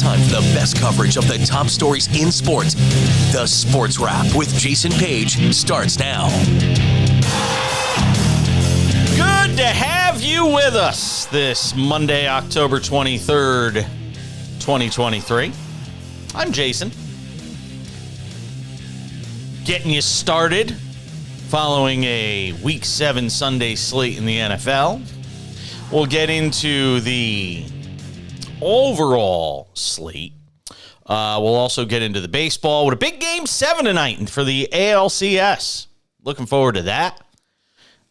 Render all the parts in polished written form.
time for the best coverage of the top stories in sports. The Sports Wrap with Jason Page starts now. Good to have you with us this Monday, October 23rd, 2023. I'm Jason. Getting you started following a Week 7 Sunday slate in the NFL. We'll get into the overall slate. We'll also get into the baseball with a big Game 7 tonight for the ALCS. Looking forward to that.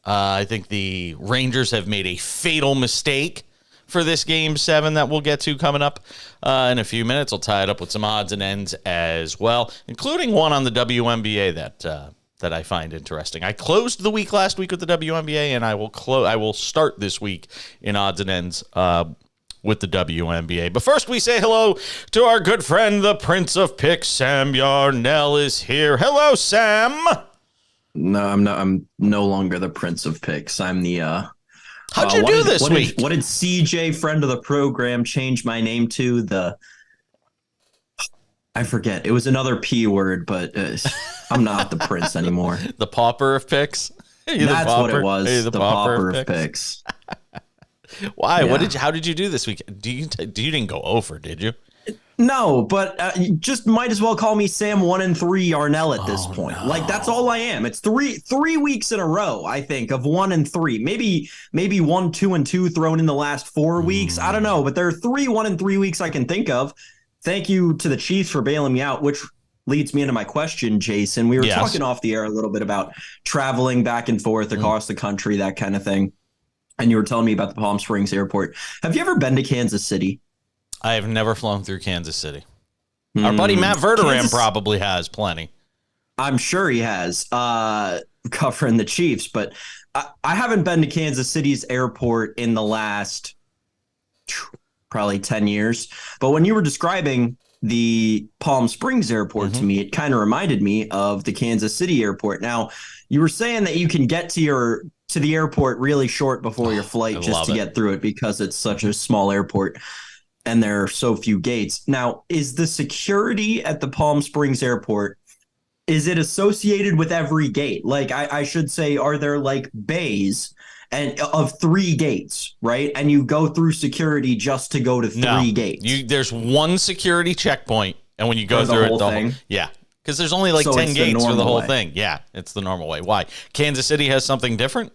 I think the Rangers have made a fatal mistake for this Game 7 that we'll get to coming up in a few minutes. I'll tie it up with some odds and ends as well, including one on the WNBA that I find interesting. I closed the week last week with the WNBA, and I will start this week in odds and ends with the WNBA. But first, we say hello to our good friend, the Prince of Picks, Sam Yarnell is here. Hello, Sam. No, I'm not. I'm no longer the Prince of Picks. I'm the. How'd you do this week? What did CJ, friend of the program, change my name to? I forget. It was another P word, but I'm not the Prince anymore. The pauper of picks. That's what it was. The pauper of picks. Why? Yeah. How did you do this week? You didn't go over, did you? No, but just might as well call me Sam 1-3 Yarnell at this point. No. Like, that's all I am. It's three weeks in a row, I think, of 1-3. Maybe 1-2-2 thrown in the last 4 weeks. I don't know, but there are 3 1-3 weeks I can think of. Thank you to the Chiefs for bailing me out, which leads me into my question, Jason. We were talking off the air a little bit about traveling back and forth across the country, that kind of thing. And you were telling me about the Palm Springs airport. Have you ever been to Kansas City? I have never flown through Kansas City. Our buddy Matt Verderam probably has plenty. I'm sure he has, covering the Chiefs. But I haven't been to Kansas City's airport in the last probably 10 years. But when you were describing the Palm Springs airport to me, it kind of reminded me of the Kansas City airport. Now, you were saying that you can get to the airport really short before your flight just to get through it because it's such a small airport and there are so few gates. Now, is the security at the Palm Springs airport, is it associated with every gate? Like, I should say, are there like bays and of 3 gates, right? And you go through security just to go to 3 gates. There's one security checkpoint, and when you go through the whole thing, because there's only like 10 gates for the whole thing. Yeah, it's the normal way. Why? Kansas City has something different?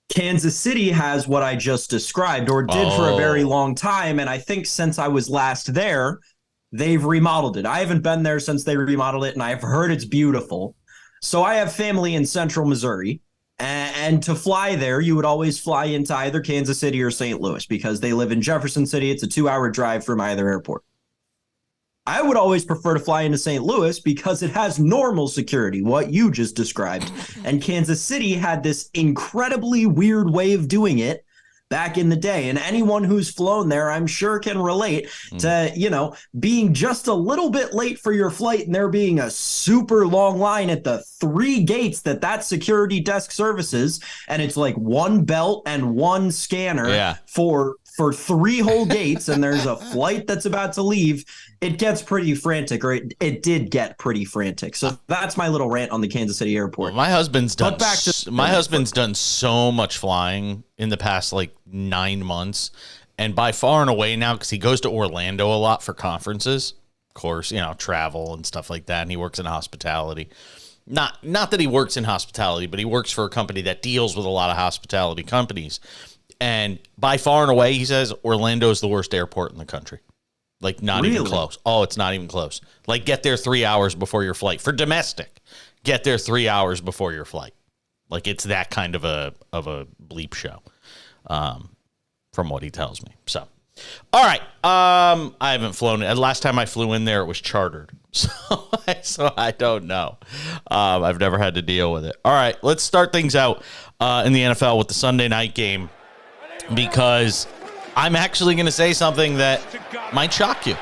Kansas City has what I just described, or did for a very long time, and I think since I was last there, they've remodeled it. I haven't been there since they remodeled it, and I've heard it's beautiful. So I have family in central Missouri. And to fly there, you would always fly into either Kansas City or St. Louis because they live in Jefferson City. It's a 2-hour drive from either airport. I would always prefer to fly into St. Louis because it has normal security, what you just described. And Kansas City had this incredibly weird way of doing it back in the day. And anyone who's flown there, I'm sure, can relate to, being just a little bit late for your flight and there being a super long line at the 3 gates that security desk services. And it's like 1 belt and 1 scanner for 3 whole gates. And there's a flight that's about to leave. It gets pretty frantic, or it did get pretty frantic. So that's my little rant on the Kansas City airport. Well, my husband's done so much flying in the past 9 months, and by far and away now, because he goes to Orlando a lot for conferences, of course, travel and stuff like that, and he works in hospitality. Not that he works in hospitality, but he works for a company that deals with a lot of hospitality companies. And by far and away, he says Orlando is the worst airport in the country. Not even close. Oh, it's not even close. Get there 3 hours before your flight. For domestic, get there 3 hours before your flight. It's that kind of a bleep show, from what he tells me. So, all right. I haven't flown. Last time I flew in there, it was chartered. So I don't know. I've never had to deal with it. All right, let's start things out in the NFL with the Sunday night game, because I'm actually going to say something that might shock you.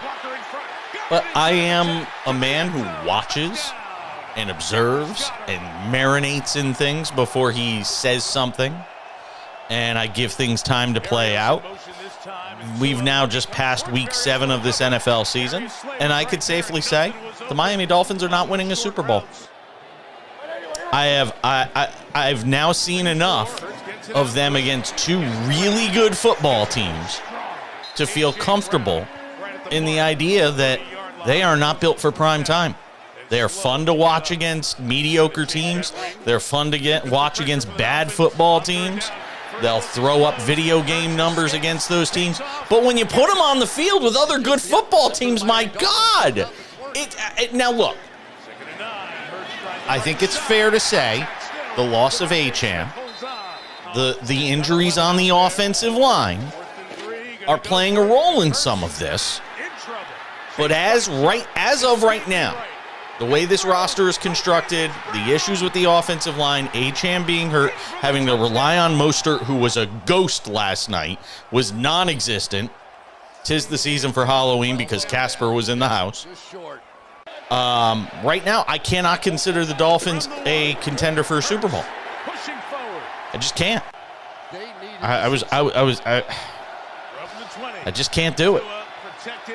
But I am a man who watches and observes and marinates in things before he says something, and I give things time to play out. we've now just passed week 7 of this NFL season, and I could safely say the Miami Dolphins are not winning a Super Bowl. I've now seen enough of them against 2 really good football teams to feel comfortable in the idea that they are not built for prime time. They are fun to watch against mediocre teams. They're fun to watch against bad football teams. They'll throw up video game numbers against those teams. But when you put them on the field with other good football teams, my God. Now, look, I think it's fair to say the loss of Achane, the injuries on the offensive line are playing a role in some of this. But as of right now, the way this roster is constructed, the issues with the offensive line, Achane being hurt, having to rely on Mostert, who was a ghost last night, was non-existent. 'Tis the season for Halloween because Casper was in the house. Right now, I cannot consider the Dolphins a contender for a Super Bowl. I just can't. I just can't do it.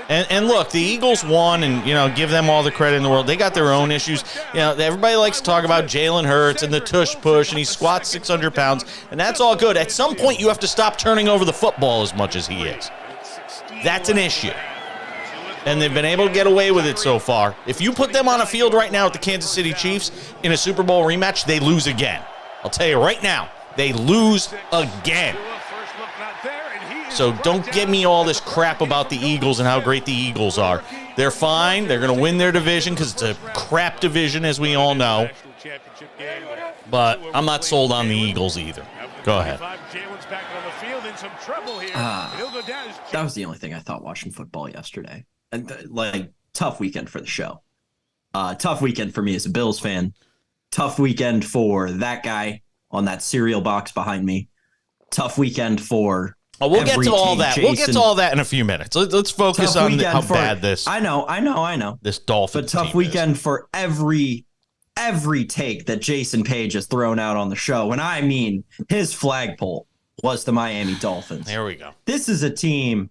And look, the Eagles won, and give them all the credit in the world. They got their own issues. Everybody likes to talk about Jalen Hurts and the tush push, and he squats 600 pounds, and that's all good. At some point, you have to stop turning over the football as much as he is. That's an issue, and they've been able to get away with it so far. If you put them on a field right now with the Kansas City Chiefs in a Super Bowl rematch, they lose again. I'll tell you right now, they lose again. So don't give me all this crap about the Eagles and how great the Eagles are. They're fine. They're going to win their division because it's a crap division, as we all know. But I'm not sold on the Eagles either. Go ahead. That was the only thing I thought watching football yesterday. And tough weekend for the show. Tough weekend for me as a Bills fan. Tough weekend for that guy on that cereal box behind me. Tough weekend for... Oh, we'll get to all that. We'll get to all that in a few minutes. Let's focus on how bad this. I know. This Dolphins. But tough weekend for every take that Jason Page has thrown out on the show, and I mean his flagpole was the Miami Dolphins. There we go. This is a team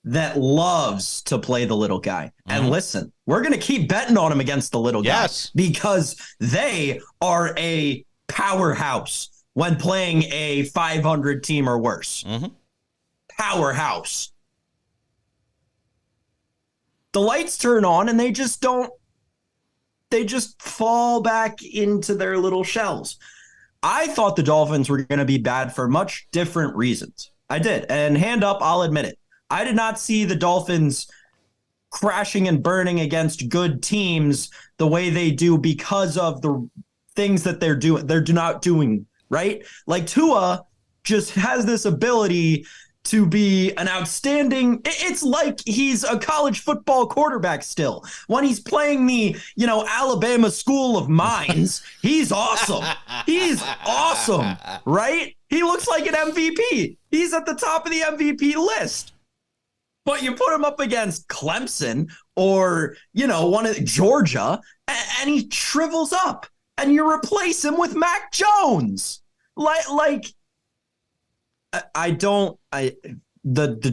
that loves to play the little guy. And listen, we're going to keep betting on him against the little guy because they are a powerhouse when playing a 500 team or worse. Powerhouse. The lights turn on and they just fall back into their little shells. I thought the Dolphins were going to be bad for much different reasons. I did. And hand up, I'll admit it. I did not see the Dolphins crashing and burning against good teams the way they do because of the things that they're not doing, right? Like Tua just has this ability to be an outstanding, it's like he's a college football quarterback still. When he's playing the, Alabama School of Mines, he's awesome. He's awesome, right? He looks like an MVP. He's at the top of the MVP list. But you put him up against Clemson or, one of Georgia, and he shrivels up, and you replace him with Mac Jones. The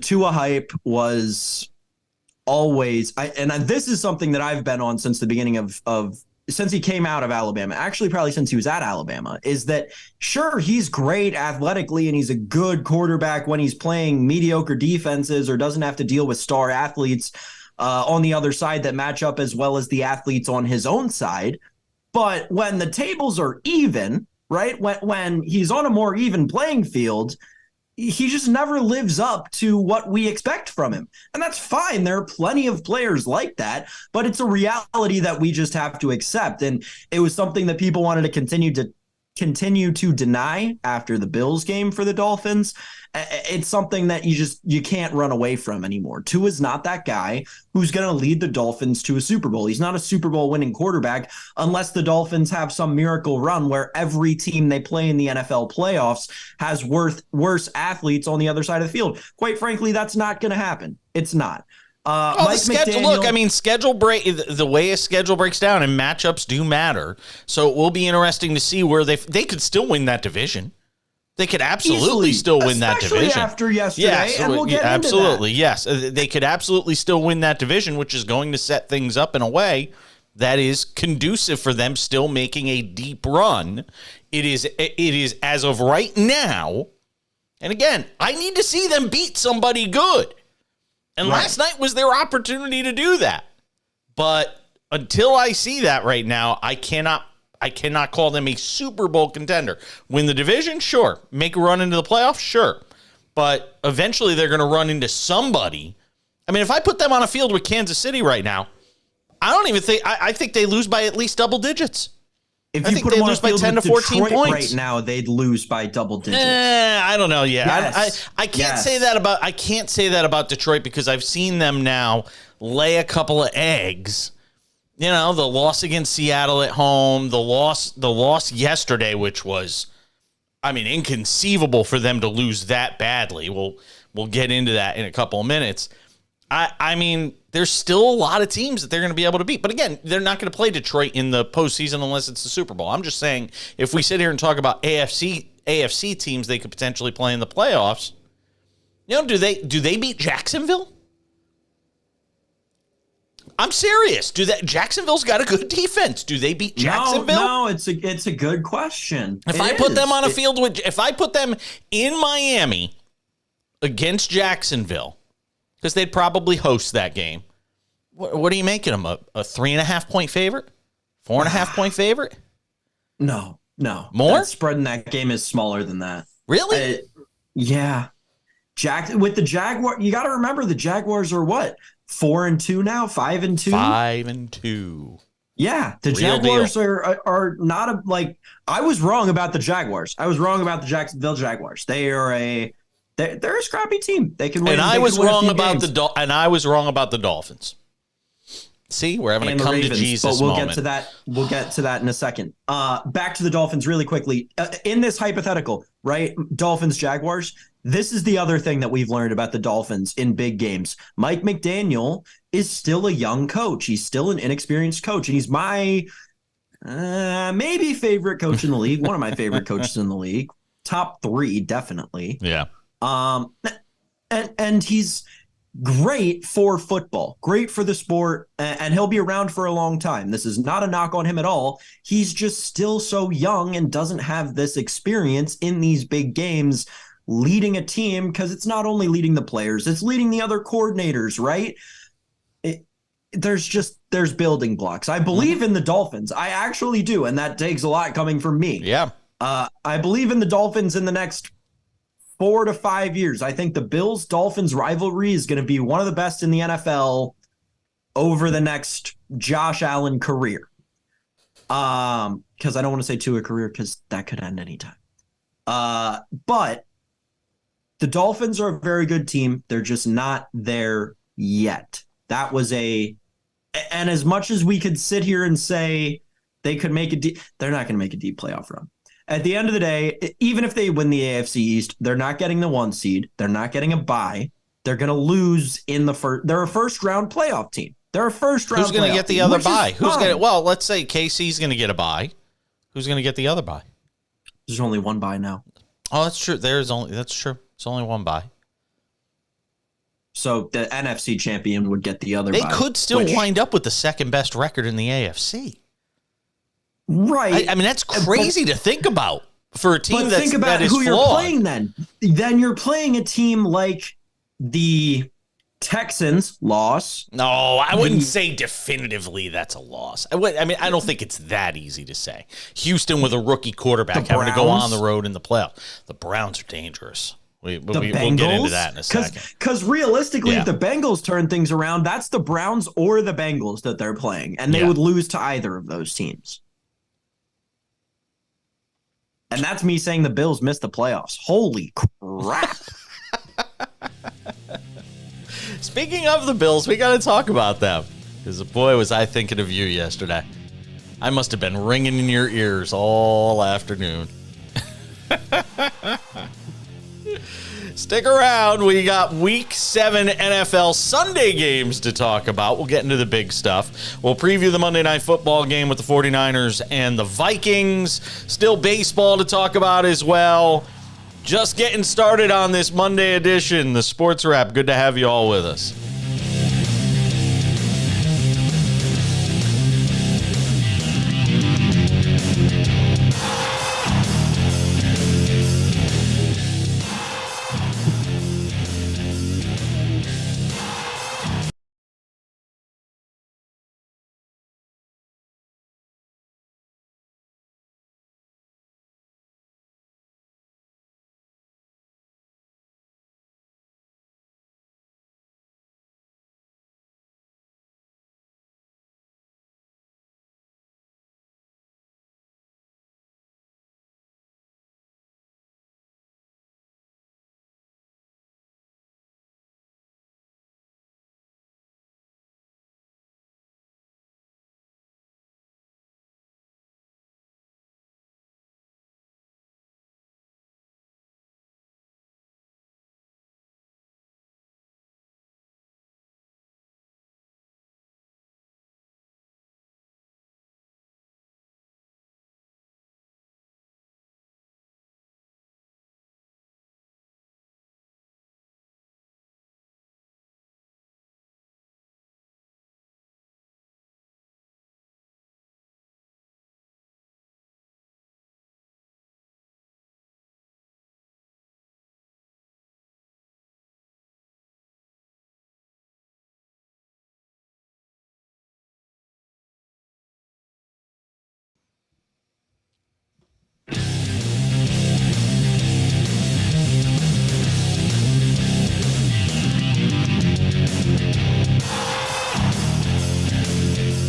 Tua hype was always, this is something that I've been on since the beginning of since he came out of Alabama, actually probably since he was at Alabama, is that sure, he's great athletically and he's a good quarterback when he's playing mediocre defenses or doesn't have to deal with star athletes on the other side that match up as well as the athletes on his own side. But when the tables are even, right, when he's on a more even playing field, he just never lives up to what we expect from him. And that's fine. There are plenty of players like that, but it's a reality that we just have to accept. And it was something that people wanted to continue to deny after the Bills game for the Dolphins. It's something that you can't run away from anymore. Tua is not that guy who's going to lead the Dolphins to a Super Bowl. He's not a Super Bowl winning quarterback unless the Dolphins have some miracle run where every team they play in the NFL playoffs has worse athletes on the other side of the field. Quite frankly, that's not going to happen. It's not. Mike schedule, look, I mean, the way a schedule breaks down and matchups do matter. So it will be interesting to see where they could still win that division. They could absolutely still win that division. Especially after yesterday, yes, and we'll get absolutely, into that. yes. They could absolutely still win that division, which is going to set things up in a way that is conducive for them still making a deep run. It is as of right now, and again, I need to see them beat somebody good. And last night was their opportunity to do that. But until I see that right now, I cannot call them a Super Bowl contender. Win the division? Sure. Make a run into the playoffs? Sure. But eventually they're going to run into somebody. I mean, if I put them on a field with Kansas City right now, I think they lose by at least double digits. If you put them on a field with Detroit right now, they'd lose by double digits. I don't know. Yeah, yes. I can't say that about Detroit because I've seen them now lay a couple of eggs. You know, the loss against Seattle at home, the loss yesterday, which was, I mean, inconceivable for them to lose that badly. We'll get into that in a couple of minutes. I mean, there's still a lot of teams that they're going to be able to beat. But again, they're not going to play Detroit in the postseason unless it's the Super Bowl. I'm just saying, if we sit here and talk about AFC teams they could potentially play in the playoffs, you know, do they beat Jacksonville? I'm serious. Jacksonville's got a good defense. Do they beat Jacksonville? No, it's a good question. If I put them on a field if I put them in Miami against Jacksonville, because they'd probably host that game. What are you making them? A 3.5 point favorite? 4.5 point favorite? No. More? That spread in that game is smaller than that. Really? Yeah. With the Jaguar, you got to remember the Jaguars are what? 4-2 now? 5-2? 5-2. Yeah, the Jaguars are not I was wrong about the Jaguars. I was wrong about the Jacksonville Jaguars. They're a scrappy team. They can win. And I was wrong about the Dolphins. See, we're having a come to Jesus but we'll moment. Get to that. We'll get to that in a second. Back to the Dolphins really quickly. In this hypothetical, right? Dolphins Jaguars. This is the other thing that we've learned about the Dolphins in big games. Mike McDaniel is still a young coach. He's still an inexperienced coach, and he's my maybe favorite coach in the league. One of my favorite coaches in the league. Top 3, definitely. Yeah. And he's great for football, great for the sport, and he'll be around for a long time. This is not a knock on him at all. He's just still so young and doesn't have this experience in these big games leading a team, because it's not only leading the players, it's leading the other coordinators, right? There's building blocks. I believe in the Dolphins. I actually do, and that takes a lot coming from me. Yeah. I believe in the Dolphins in the next 4 to 5 years. I think the Bills-Dolphins rivalry is going to be one of the best in the NFL over the next Josh Allen career. Because I don't want to say to a career, because that could end anytime. But the Dolphins are a very good team. They're just not there yet. That was and as much as we could sit here and say they could make they're not going to make a deep playoff run. At the end of the day, even if they win the AFC East, they're not getting the 1 seed. They're not getting a bye. They're going to lose in the first. They're a first-round playoff team. They're a first-round. Who's going to get the other bye? Who's going to? Well, let's say KC's going to get a bye. Who's going to get the other bye? There's only one bye now. Oh, that's true. That's true. It's only one bye. So the NFC champion would get the other bye. They could still wind up with the second best record in the AFC. Right. I mean, that's crazy to think about for a team that is think about who flawed. You're playing then. Then you're playing a team like the Texans, loss. No, I wouldn't say definitively that's a loss. I don't think it's that easy to say. Houston with a rookie quarterback having to go on the road in the playoffs. The Browns are dangerous. We'll get into that in a second. Because realistically, if the Bengals turn things around, that's the Browns or the Bengals that they're playing, and they would lose to either of those teams. And that's me saying the Bills missed the playoffs. Holy crap. Speaking of the Bills, we got to talk about them. Because, boy, was I thinking of you yesterday. I must have been ringing in your ears all afternoon. Stick around. We got Week 7 NFL Sunday games to talk about. We'll get into the big stuff. We'll preview the Monday Night Football game with the 49ers and the Vikings. Still baseball to talk about as well. Just getting started on this Monday edition, the Sports Wrap. Good to have you all with us.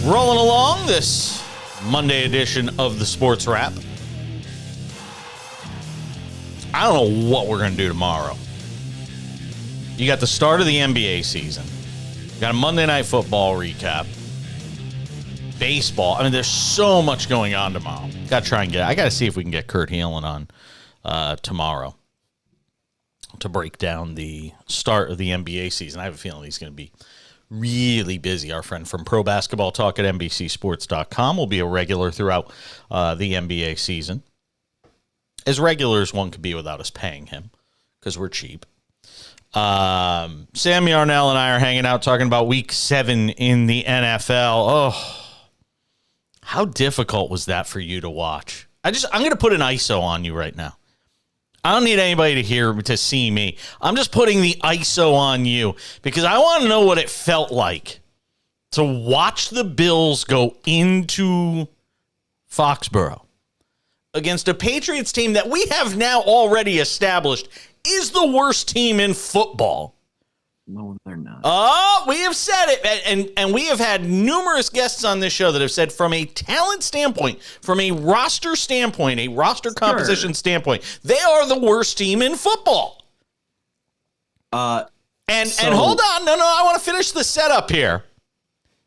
Rolling along this Monday edition of the Sports Wrap. I don't know what we're going to do tomorrow. You got the start of the NBA season. You got a Monday Night Football recap. Baseball. I mean, there's so much going on tomorrow. I got to see if we can get Kurt Heelan on tomorrow to break down the start of the NBA season. I have a feeling he's going to be really busy. Our friend from Pro Basketball Talk at NBCSports.com will be a regular throughout the NBA season. As regular as one could be without us paying him, because we're cheap. Sam Yarnell and I are hanging out talking about Week 7 in the NFL. Oh, how difficult was that for you to watch? I'm going to put an ISO on you right now. I don't need anybody to see me. I'm just putting the ISO on you because I want to know what it felt like to watch the Bills go into Foxborough against a Patriots team that we have now already established is the worst team in football. No, they're not. Oh, we have said it, and we have had numerous guests on this show that have said from a talent standpoint, from a roster standpoint, a roster composition standpoint, they are the worst team in football. And hold on, no, I want to finish the setup here.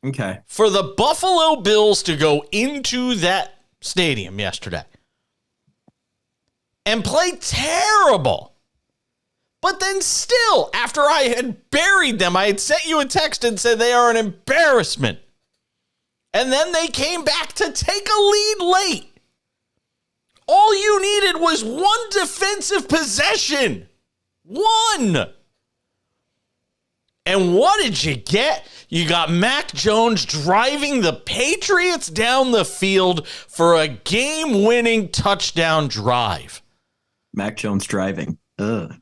Okay. For the Buffalo Bills to go into that stadium yesterday and play terrible. But then still, after I had buried them, I had sent you a text and said they are an embarrassment. And then they came back to take a lead late. All you needed was one defensive possession. One. And what did you get? You got Mac Jones driving the Patriots down the field for a game-winning touchdown drive. Mac Jones driving. Ugh.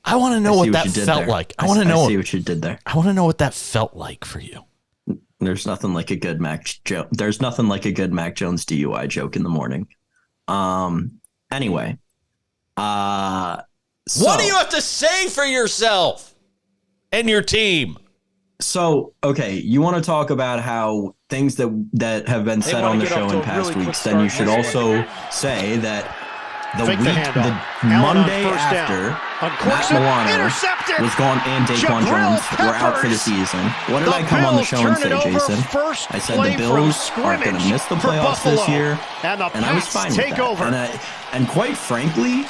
I want to know what that felt like. I want to know. I see what you did there. I want to know what that felt like for you. There's nothing like a good Mac Jones. There's nothing like a good Mac Jones DUI joke in the morning. Anyway. What do you have to say for yourself and your team? So, okay, you want to talk about how things that have been said on the show in past weeks, then you should also say that the Monday after Matt Milano was gone and Daquan Jones were out for the season. What did I come on the show and say, Jason? I said the Bills aren't going to miss the playoffs this year, and I was fine with that. And quite frankly,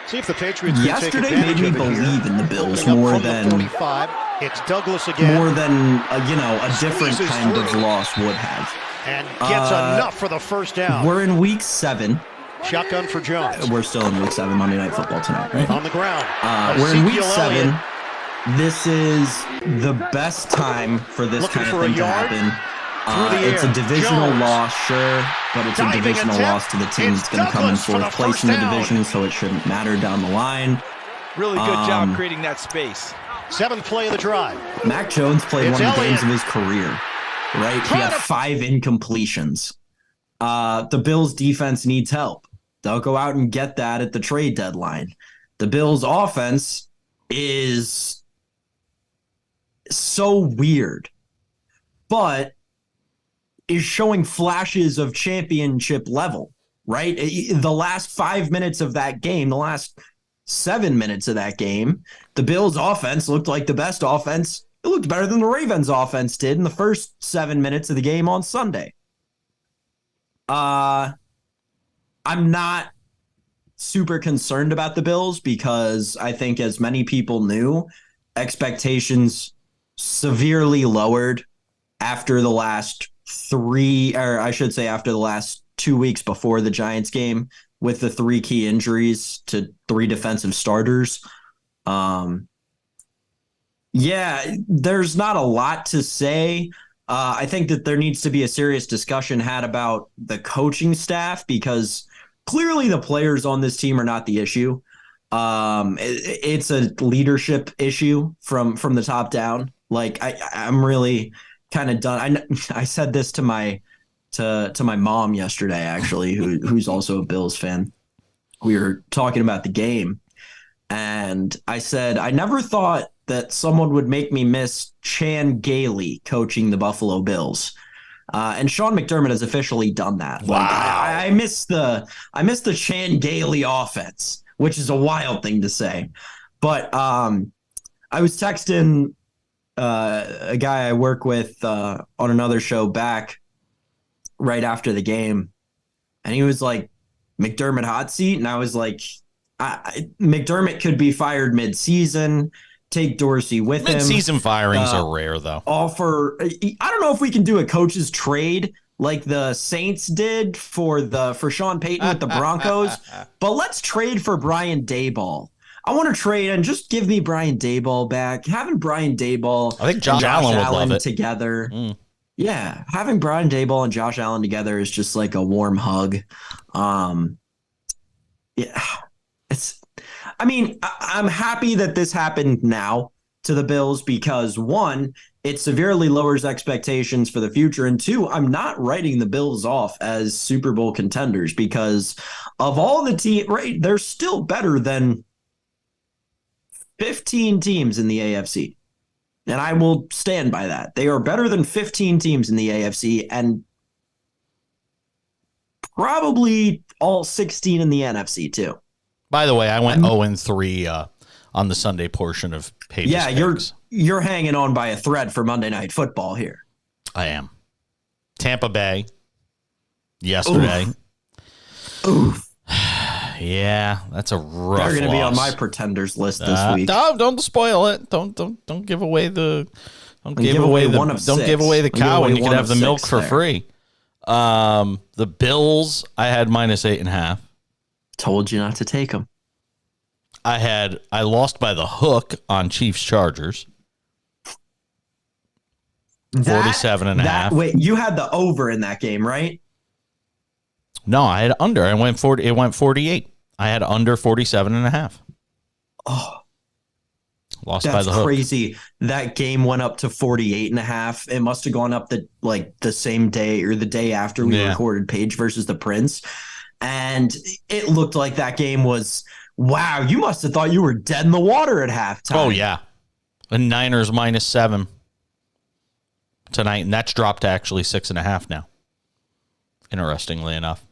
see if the Patriots yesterday made me believe in the Bills more than it's Douglas again. More than a different kind of loss would have. And gets enough for the first down. We're in week 7. Shotgun for Jones. We're still in week 7 Monday Night Football tonight, right? On the ground. We're in week Ezekiel 7. Elliott This is the best time for this looking kind for of a thing to yard happen. through the It's a air. divisional Jones. loss, sure, but it's a Diving divisional attempt. loss to the team It's that's going to come in Douglas for the 4th place first in the down. division, so it shouldn't matter down the line. Really good job creating that space. 7th play of the drive. Mac Jones played It's one of the games Elliott. of his career, right? He had 5 incompletions. The Bills' defense needs help. They'll go out and get that at the trade deadline. The Bills' offense is so weird, but is showing flashes of championship level, right? The last 5 minutes of that game, the last 7 minutes of that game, the Bills' offense looked like the best offense. It looked better than the Ravens' offense did in the first 7 minutes of the game on Sunday. I'm not super concerned about the Bills because I think, as many people knew, expectations severely lowered after the last 3, or I should say after the last 2 weeks before the Giants game, with the 3 key injuries to 3 defensive starters. Yeah, there's not a lot to say. I think that there needs to be a serious discussion had about the coaching staff, because clearly the players on this team are not the issue. It's a leadership issue from the top down. Like, I'm really kind of done. I said this to my mom yesterday, actually, who's also a Bills fan. We were talking about the game, and I said, I never thought that someone would make me miss Chan Gailey coaching the Buffalo Bills. And Sean McDermott has officially done that. Wow. Like, I miss the Chan Gailey offense, which is a wild thing to say. But I was texting a guy I work with on another show back right after the game, and he was like, McDermott hot seat? And I was like, McDermott could be fired mid-season. Take Dorsey with him. Mid-season firings are rare, though. I don't know if we can do a coach's trade like the Saints did for Sean Payton with the Broncos, but let's trade for Brian Daboll. I want to trade and just give me Brian Daboll back. Having Brian Daboll, I think Josh Allen would love it together. Yeah, having Brian Daboll and Josh Allen together is just like a warm hug. Yeah, I'm happy that this happened now to the Bills because, 1, it severely lowers expectations for the future, and 2, I'm not writing the Bills off as Super Bowl contenders because of all the teams, right? They're still better than 15 teams in the AFC. And I will stand by that. They are better than 15 teams in the AFC and probably all 16 in the NFC too. By the way, I went 0-3 on the Sunday portion of Page's picks. You're hanging on by a thread for Monday Night Football here. I am. Tampa Bay yesterday. Oof. Yeah, that's a rough They're going to be on loss. my pretenders list this week. Don't spoil it. Don't give away the give away one of don't six. give away the Give cow away when you can one have of the milk six for there. free. The Bills, I had -8.5. Told you not to take them. I lost by the hook on Chiefs Chargers. 47.5. Wait, you had the over in that game, right? No, I had under. It went 48. I had under 47.5. Oh, Lost by that's the hook. crazy. That game went up to 48.5. It must have gone up the same day or the day after we recorded Page versus the Prince. And it looked like that game was, wow, you must have thought you were dead in the water at halftime. Oh, yeah. The Niners -7 tonight, and that's dropped to actually 6.5 now. Interestingly enough.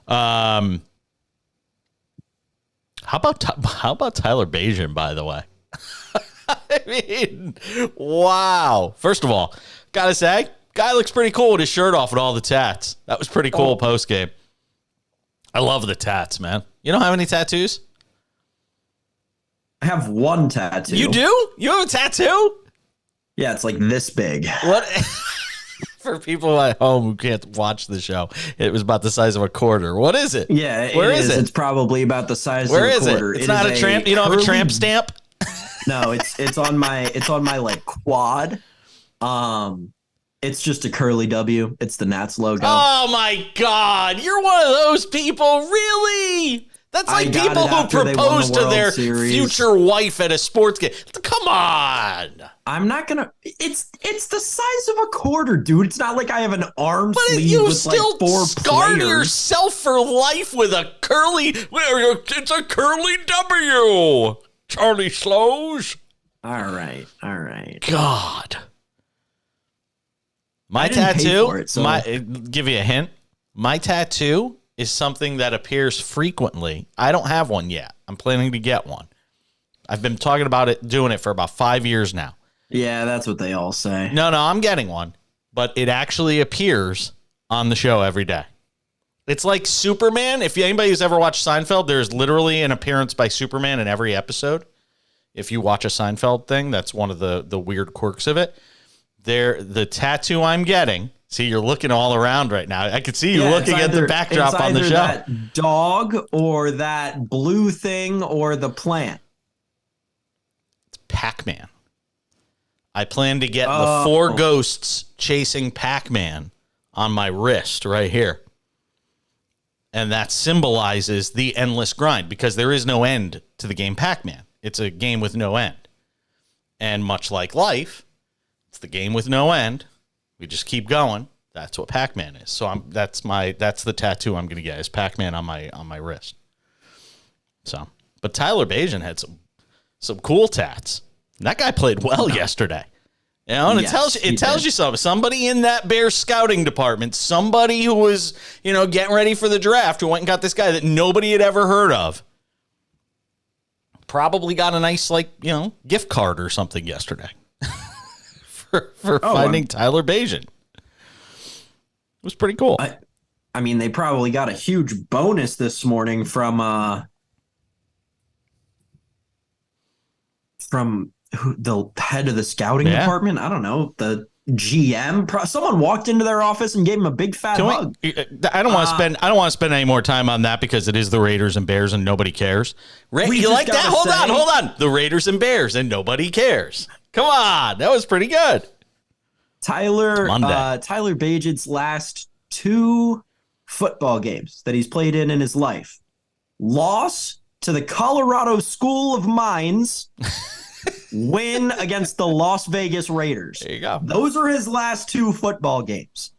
How about Tyler Bajan, by the way? I mean, wow. First of all, gotta say, guy looks pretty cool with his shirt off and all the tats. That was pretty cool post game. I love the tats, man. You don't have any tattoos? I have one tattoo. You do? You have a tattoo? Yeah, it's like this big. What? For people at home who can't watch the show, it was about the size of a quarter. What is it? Yeah, Where is it? It's probably about the size Where of a is quarter. it? It's not a tramp. You don't have a tramp stamp? No, it's on my like quad. It's just a curly W. It's the Nats logo. Oh my God. You're one of those people. Really? That's like people who propose to their future wife at a sports game. Come on. I'm not gonna. It's the size of a quarter, dude. It's not like I have an arm sleeve you with still like 4 scarred players. yourself for life with a curly. It's a curly W. Charlie Slows. All right. God. My I didn't pay tattoo. for it, so. Give you a hint. My tattoo is something that appears frequently. I don't have one yet. I'm planning to get one. I've been talking about doing it for about 5 years now. Yeah, that's what they all say. No, I'm getting one, but it actually appears on the show every day. It's like Superman. If anybody who's ever watched Seinfeld, there's literally an appearance by Superman in every episode. If you watch a Seinfeld thing, that's one of the weird quirks of it. The tattoo I'm getting. See, you're looking all around right now. I could see you looking at the backdrop on the show. That dog or that blue thing or the plant. It's Pac-Man. I plan to get the 4 ghosts chasing Pac-Man on my wrist right here. And that symbolizes the endless grind because there is no end to the game Pac-Man. It's a game with no end. And much like life, it's the game with no end. We just keep going. That's what Pac-Man is. So that's the tattoo I'm going to get is Pac-Man on my wrist. So, but Tyler Bajan had some cool tats. And that guy played well yesterday. You know, and yes, it tells you something. Somebody in that Bears scouting department, somebody who was, getting ready for the draft, who went and got this guy that nobody had ever heard of, probably got a nice gift card or something yesterday for finding Tyler Bajan. It was pretty cool. I mean, they probably got a huge bonus this morning from the head of the scouting department. I don't know, the GM. Someone walked into their office and gave him a big fat hug. I don't want to spend any more time on that because it is the Raiders and Bears and nobody cares. You like that? Hold on. The Raiders and Bears and nobody cares. Come on, that was pretty good. Tyler Bajan's last 2 football games that he's played in his life. Loss to the Colorado School of Mines. Win against the Las Vegas Raiders. There you go. Those are his last 2 football games.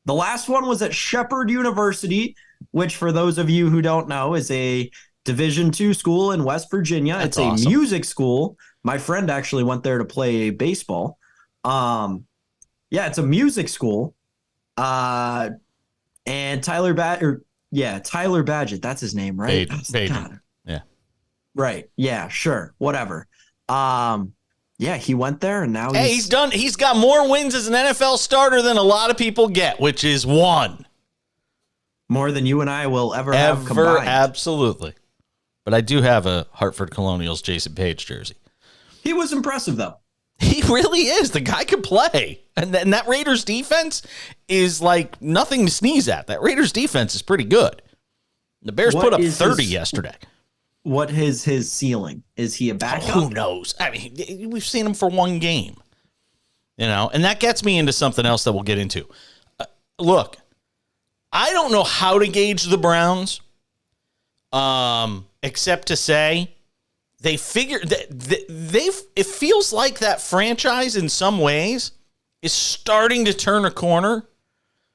The last one was at Shepherd University, which for those of you who don't know is a Division II school in West Virginia. That's it's awesome. A music school. My friend actually went there to play baseball. It's a music school. And Tyler Badgett, that's his name, right? Bajan. Yeah. Right. Yeah, sure. Whatever. He went there and now he's done. He's got more wins as an NFL starter than a lot of people get, which is 1. More than you and I will ever have combined. Absolutely. But I do have a Hartford Colonials Jason Page jersey. He was impressive, though. He really is. The guy can play. And that Raiders defense is like nothing to sneeze at. That Raiders defense is pretty good. The Bears put up 30 yesterday. What is his ceiling? Is he a backup? Who knows? I mean, we've seen him for 1 game. And that gets me into something else that we'll get into. Look, I don't know how to gauge the Browns, except to say they figure that it feels like that franchise in some ways is starting to turn a corner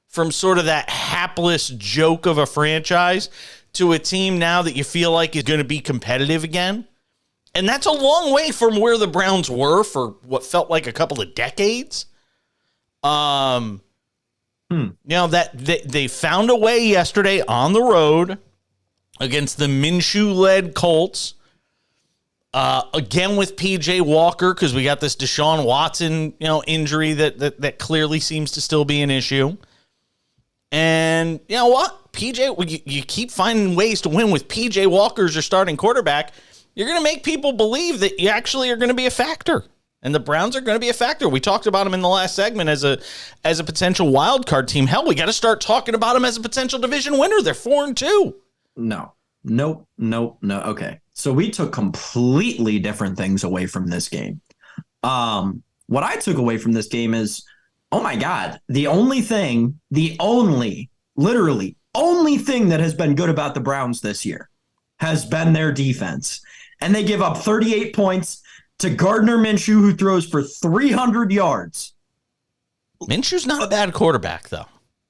from sort of that hapless joke of a franchise to a team now that you feel like is going to be competitive again. And that's a long way from where the Browns were for what felt like a couple of decades. That they found a way yesterday on the road against the Minshew-led Colts. Again with PJ Walker, because we got this Deshaun Watson, injury that clearly seems to still be an issue. And you know what? PJ, you keep finding ways to win with PJ Walker as your starting quarterback. You're going to make people believe that you actually are going to be a factor And the Browns are going to be a factor. We talked about them in the last segment as a potential wild card team. Hell, we got to start talking about them as a potential division winner. They're 4-2. No. Okay. So we took completely different things away from this game. What I took away from this game is, oh my God, literally only thing that has been good about the Browns this year has been their defense. And they give up 38 points to Gardner Minshew, who throws for 300 yards. Minshew's not a bad quarterback, though.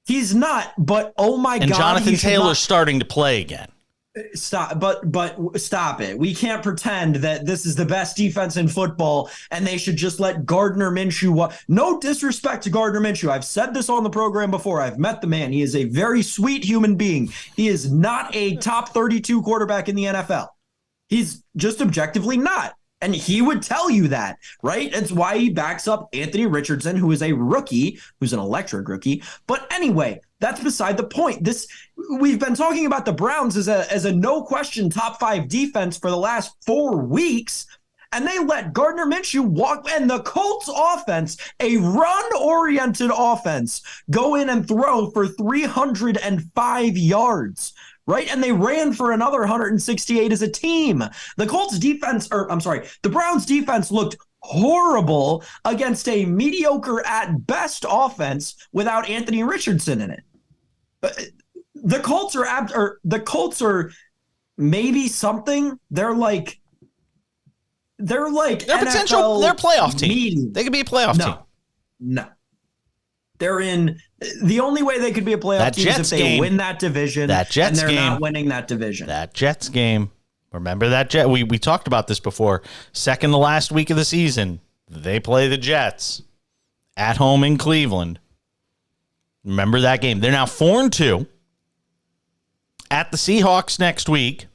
He's not, but oh my God. And Jonathan Taylor's starting to play again. Stop, but stop it. We can't pretend that this is the best defense in football and they should just let Gardner Minshew. No disrespect to Gardner Minshew. I've said this on the program before. I've met the man. He is a very sweet human being. He is not a top 32 quarterback in the NFL. He's just objectively not. And he would tell you that, right? It's why he backs up Anthony Richardson, who is a rookie, who's an electric rookie. But anyway, that's beside the point. We've been talking about the Browns as a no question top 5 defense for the last 4 weeks, and they let Gardner Minshew walk, and the Colts offense, a run-oriented offense, go in and throw for 305 yards. Right? And they ran for another 168 as a team. The Browns defense looked horrible against a mediocre at best offense without Anthony Richardson in it. The Colts are maybe something. They're potential. They're a playoff team. Medium. They could be a playoff team. No. They're in the only way they could be a playoff team is if they win that division. And they're not winning that division. That Jets game. Remember that we talked about this before. Second to last week of the season, they play the Jets at home in Cleveland. Remember that game. They're now 4-2 at the Seahawks next week.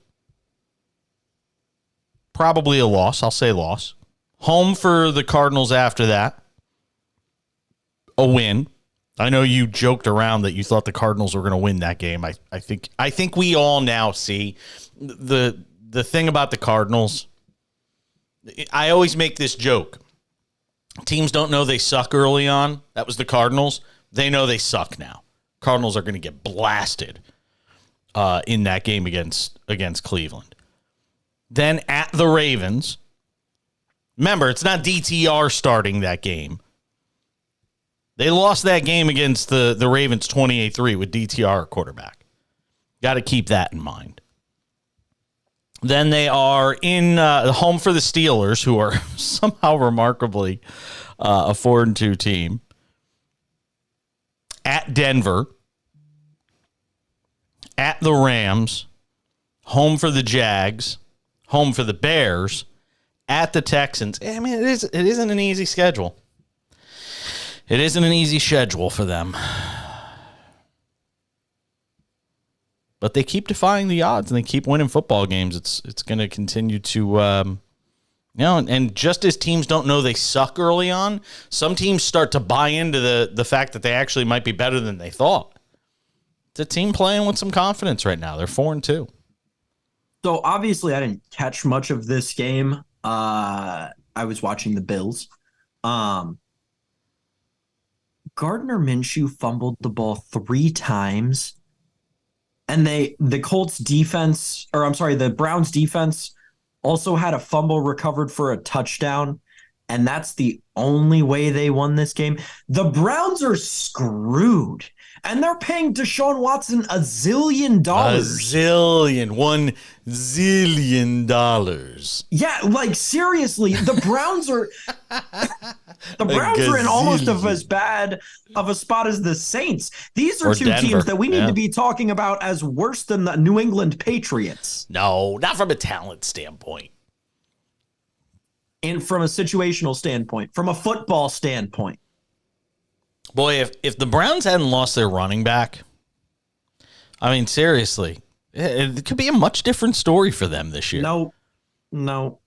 Probably a loss. I'll say loss. Home for the Cardinals after that. A win. I know you joked around that you thought the Cardinals were going to win that game. I think we all now see the thing about the Cardinals. I always make this joke. Teams don't know they suck early on. That was the Cardinals. They know they suck now. Cardinals are going to get blasted in that game against Cleveland. Then at the Ravens. Remember, it's not DTR starting that game. They lost that game against the Ravens 28-3 with DTR quarterback. Got to keep that in mind. Then they are in home for the Steelers, who are somehow remarkably a 4-2 team. At Denver. At the Rams. Home for the Jags. Home for the Bears. At the Texans. I mean, it isn't an easy schedule. It isn't an easy schedule for them. But they keep defying the odds and they keep winning football games. It's going to continue to, and just as teams don't know they suck early on, some teams start to buy into the fact that they actually might be better than they thought. It's a team playing with some confidence right now. They're 4-2. So obviously I didn't catch much of this game. I was watching the Bills. Gardner Minshew fumbled the ball 3 times, and the Browns defense also had a fumble recovered for a touchdown, and that's the only way they won this game. The Browns are screwed, and they're paying Deshaun Watson $1 zillion. $1 zillion. Yeah, like seriously, the Browns are in almost of as bad of a spot as the Saints. These are two Denver. teams that we need to be talking about as worse than the New England Patriots. No, not from a talent standpoint. And from a situational standpoint, from a football standpoint. Boy, if the Browns hadn't lost their running back, I mean, seriously, it could be a much different story for them this year. No.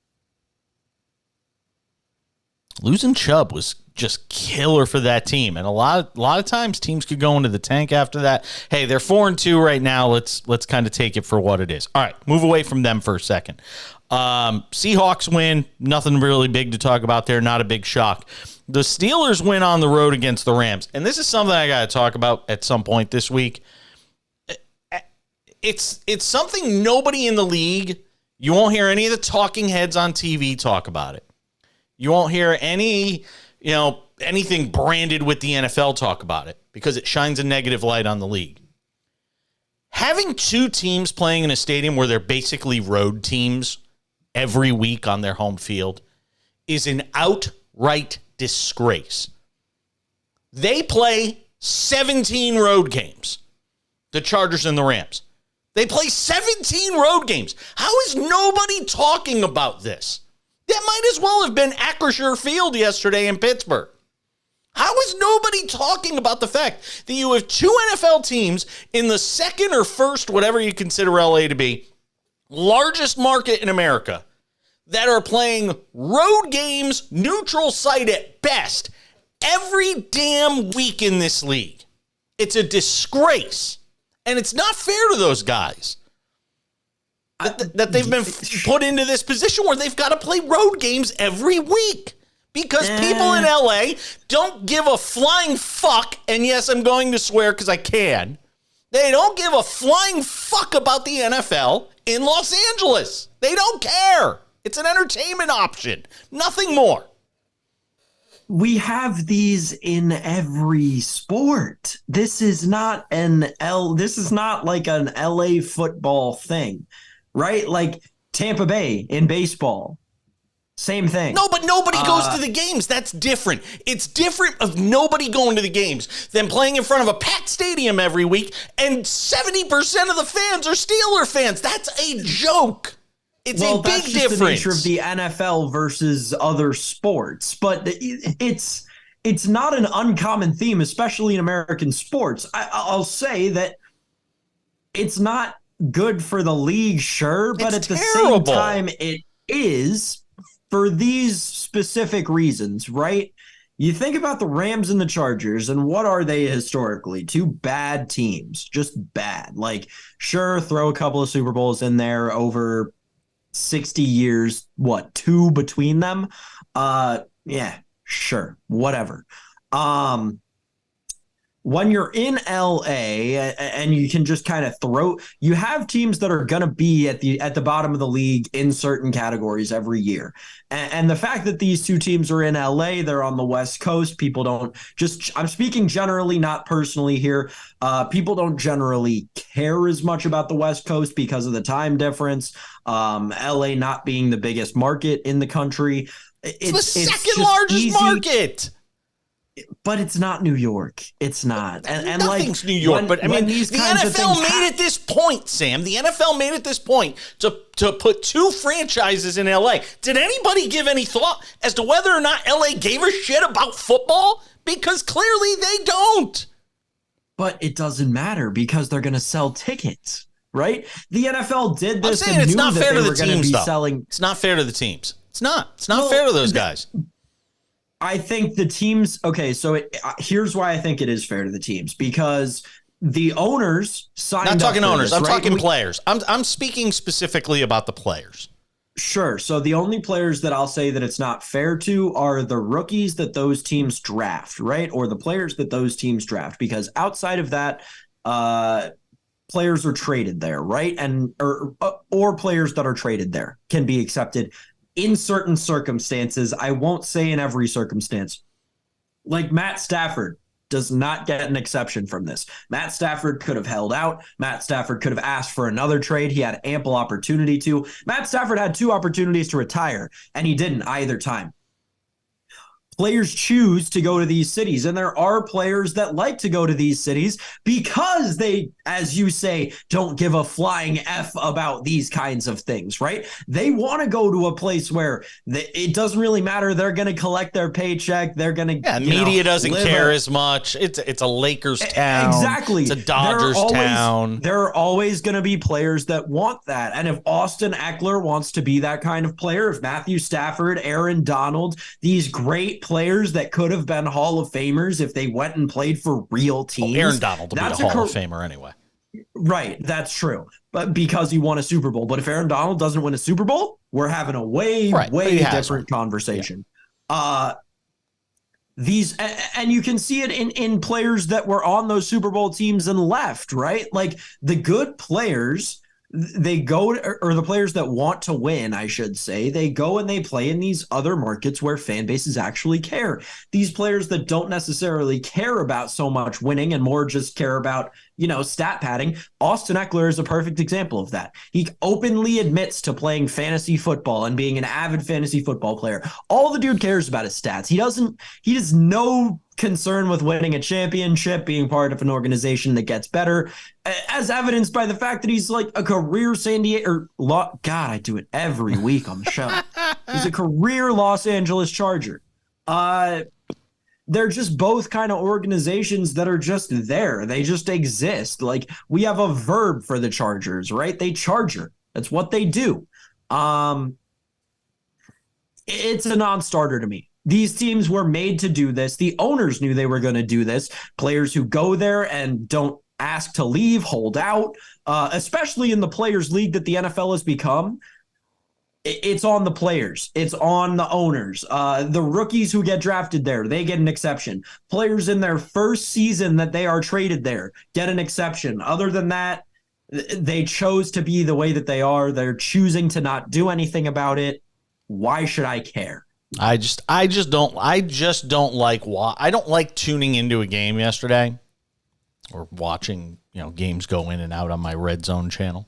Losing Chubb was just killer for that team, and a lot of times teams could go into the tank after that. Hey, they're 4-2 right now. Let's kind of take it for what it is. All right, move away from them for a second. Seahawks win. Nothing really big to talk about there. Not a big shock. The Steelers win on the road against the Rams, and this is something I got to talk about at some point this week. It's something nobody in the league. You won't hear any of the talking heads on TV talk about it. You won't hear anything branded with the NFL talk about it because it shines a negative light on the league. Having two teams playing in a stadium where they're basically road teams every week on their home field is an outright disgrace. They play 17 road games, the Chargers and the Rams. They play 17 road games. How is nobody talking about this? That might as well have been Acrisure Field yesterday in Pittsburgh. How is nobody talking about the fact that you have two NFL teams in the second or first, whatever you consider LA to be, largest market in America, that are playing road games, neutral site at best, every damn week in this league? It's a disgrace. And it's not fair to those guys that they've been put into this position where they've got to play road games every week because people in LA don't give a flying fuck. And yes, I'm going to swear because I can. They don't give a flying fuck about the NFL in Los Angeles. They don't care. It's an entertainment option. Nothing more. We have these in every sport. This is not like an LA football thing, right? Like Tampa Bay in baseball. Same thing. No, but nobody goes to the games. That's different. It's different of nobody going to the games than playing in front of a packed stadium every week and 70% of the fans are Steeler fans. That's a joke. It's a big difference. That's the nature of the NFL versus other sports, but it's not an uncommon theme, especially in American sports. I'll say that it's not good for the league, sure, but at the same time, it is for these specific reasons, right? You think about the Rams and the Chargers, and what are they historically? Two bad teams, just bad. Like, sure, throw a couple of Super Bowls in there over 60 years, two between them? Yeah, sure, whatever. When you're in LA and you can just kind of you have teams that are going to be at the bottom of the league in certain categories every year. And the fact that these two teams are in LA, they're on the West Coast, people don't I'm speaking generally, not personally here. People don't generally care as much about the West Coast because of the time difference. LA not being the biggest market in the country. It's the second largest market. But it's not New York. It's not. And nothing's New York. But I mean, the NFL made it this point, Sam. The NFL made it this point to put two franchises in LA. Did anybody give any thought as to whether or not LA gave a shit about football? Because clearly they don't. But it doesn't matter because they're going to sell tickets, right? The NFL did this. I'm saying it's not fair to the teams, though. It's not fair to the teams. It's not. It's not fair to those guys. I think the teams, okay, so here's why I think it is fair to the teams, because the owners signed up. Not talking owners, I'm right? talking players. I'm speaking specifically about the players. Sure. So the only players that I'll say that it's not fair to are the rookies that those teams draft, right? Or the players that those teams draft, because outside of that, players are traded there, right? And or players that are traded there can be accepted in certain circumstances. I won't say in every circumstance. Like Matt Stafford does not get an exception from this. Matt Stafford could have held out. Matt Stafford could have asked for another trade. He had ample opportunity to. Matt Stafford had two opportunities to retire, and he didn't either time. players choose to go to these cities, and there are players that like to go to these cities because they, as you say, don't give a flying F about these kinds of things, right? They want to go to a place where it doesn't really matter. They're going to collect their paycheck. They're going to, media doesn't care as much. It's a Lakers town. Exactly. It's a Dodgers town. There are always going to be players that want that. And if Austin Eckler wants to be that kind of player, if Matthew Stafford, Aaron Donald, these great players that could have been Hall of Famers if they went and played for real teams. Aaron Donald will be a Hall of Famer anyway. Right, that's true. But because he won a Super Bowl. But if Aaron Donald doesn't win a Super Bowl, we're having a way different conversation. Yeah. And you can see it in players that were on those Super Bowl teams and left, right? Like the good players, they go, or the players that want to win, I should say, they go and they play in these other markets where fan bases actually care. These players that don't necessarily care about so much winning and more just care about, stat padding. Austin Eckler is a perfect example of that. He openly admits to playing fantasy football and being an avid fantasy football player. All the dude cares about is stats. He has no concern with winning a championship, being part of an organization that gets better, as evidenced by the fact that he's like a career San Diego, God, I do it every week on the show. He's a career Los Angeles Charger. They're just both kind of organizations that are just there. They just exist. Like we have a verb for the Chargers, right? They charger. That's what they do. It's a non-starter to me. These teams were made to do this. The owners knew they were going to do this. Players who go there and don't ask to leave, hold out, especially in the players' league that the NFL has become. It's on the players. It's on the owners. The rookies who get drafted there, they get an exception. Players in their first season that they are traded there get an exception. Other than that, they chose to be the way that they are. They're choosing to not do anything about it. Why should I care? I just don't like I don't like tuning into a game yesterday or watching, games go in and out on my Red Zone channel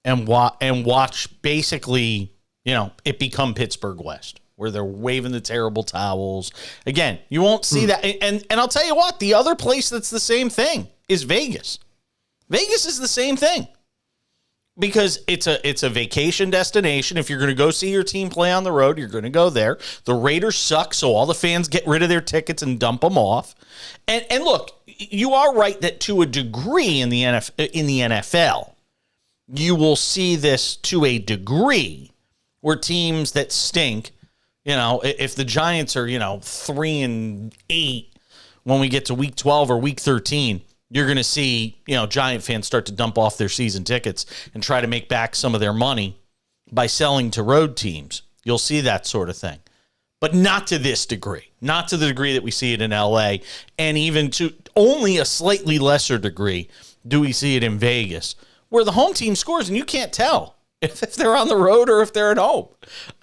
and watch basically, it become Pittsburgh West where they're waving the terrible towels. Again, you won't see that. And I'll tell you what, the other place that's the same thing is Vegas. Vegas is the same thing. Because it's a vacation destination. If you're going to go see your team play on the road, you're going to go there. The Raiders suck, so all the fans get rid of their tickets and dump them off. And look, you are right that to a degree in the NFL, you will see this to a degree where teams that stink, if the Giants are 3-8 when we get to week 12 or week 13. You're going to see, Giant fans start to dump off their season tickets and try to make back some of their money by selling to road teams. You'll see that sort of thing. But not to this degree. Not to the degree that we see it in LA. And even to only a slightly lesser degree do we see it in Vegas, where the home team scores and you can't tell if they're on the road or if they're at home.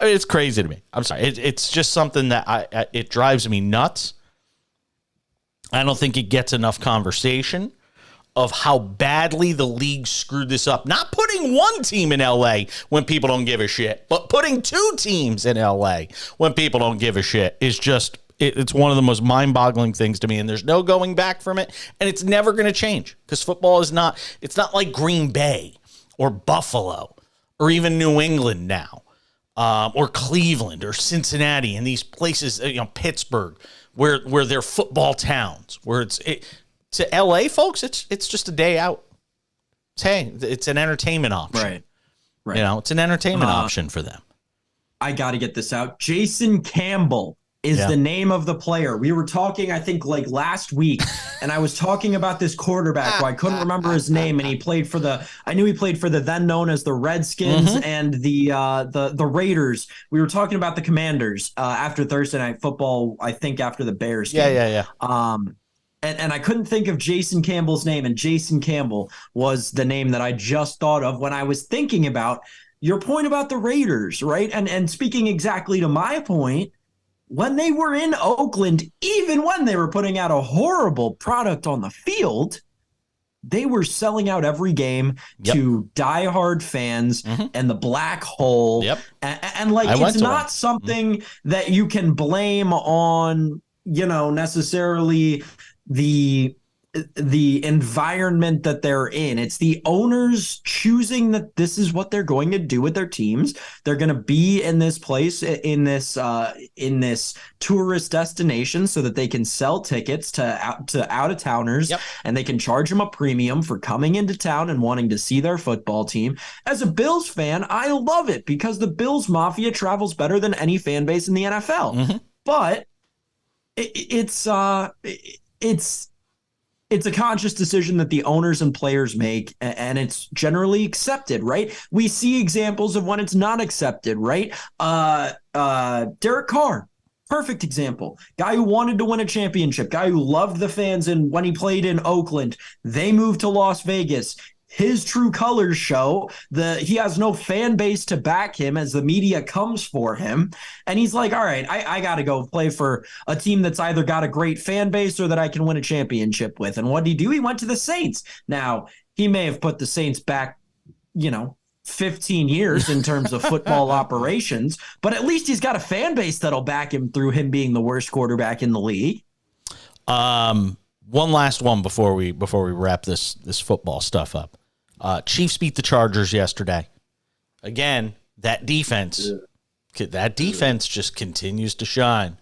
I mean, it's crazy to me. I'm sorry. It's just something that it drives me nuts. I don't think it gets enough conversation of how badly the league screwed this up. Not putting one team in LA when people don't give a shit, but putting two teams in LA when people don't give a shit is just, it's one of the most mind-boggling things to me, and there's no going back from it, and it's never going to change because football is not, it's not like Green Bay or Buffalo or even New England now, or Cleveland or Cincinnati and these places, Pittsburgh, where they're football towns, where to LA folks, it's just a day out. It's an entertainment option. Right. It's an entertainment option for them. I got to get this out. Jason Campbell is the name of the player. We were talking, I think, like last week, and I was talking about this quarterback who I couldn't remember his name, and I knew he played for the then known as the Redskins and the Raiders. We were talking about the Commanders after Thursday Night Football, I think after the Bears game. Yeah. And I couldn't think of Jason Campbell's name, and Jason Campbell was the name that I just thought of when I was thinking about your point about the Raiders, right? And speaking exactly to my point, when they were in Oakland, even when they were putting out a horrible product on the field, they were selling out every game to diehard fans and the black hole. And like, it's not something that you can blame on, necessarily the environment that they're in. It's the owners choosing that this is what they're going to do with their teams. They're going to be in this place, in this tourist destination, so that they can sell tickets to out of towners, and they can charge them a premium for coming into town and wanting to see their football team. As a Bills fan, I love it because the Bills Mafia travels better than any fan base in the NFL. But it's a conscious decision that the owners and players make, and it's generally accepted, right? We see examples of when it's not accepted, right? Derek Carr, perfect example. Guy who wanted to win a championship, guy who loved the fans, and when he played in Oakland, they moved to Las Vegas. His true colors show. He has no fan base to back him as the media comes for him. And he's like, all right, I got to go play for a team that's either got a great fan base or that I can win a championship with. And what did he do? He went to the Saints. Now, he may have put the Saints back, 15 years in terms of football operations, but at least he's got a fan base that'll back him through him being the worst quarterback in the league. One last one before we wrap this football stuff up. Chiefs beat the Chargers yesterday. Again, that defense just continues to shine.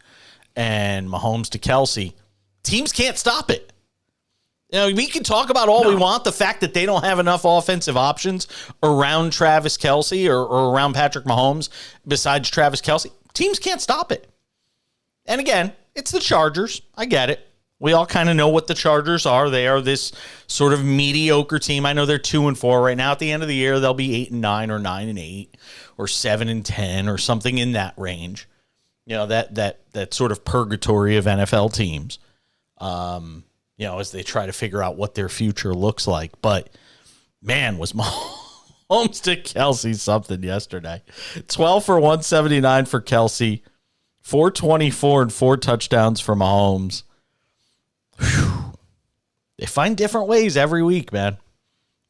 And Mahomes to Kelsey, teams can't stop it. We can talk about all we want, the fact that they don't have enough offensive options around Travis Kelsey or around Patrick Mahomes besides Travis Kelsey. Teams can't stop it. And again, it's the Chargers. I get it. We all kind of know what the Chargers are. They are this sort of mediocre team. I know they're 2-4 right now. At the end of the year, they'll be 8-9 or 9-8 or 7-10 or something in that range. That sort of purgatory of NFL teams. As they try to figure out what their future looks like. But man, was Mahomes to Kelsey something yesterday. 12 for 179 for Kelsey, 424 and 4 touchdowns for Mahomes. Whew. They find different ways every week, man.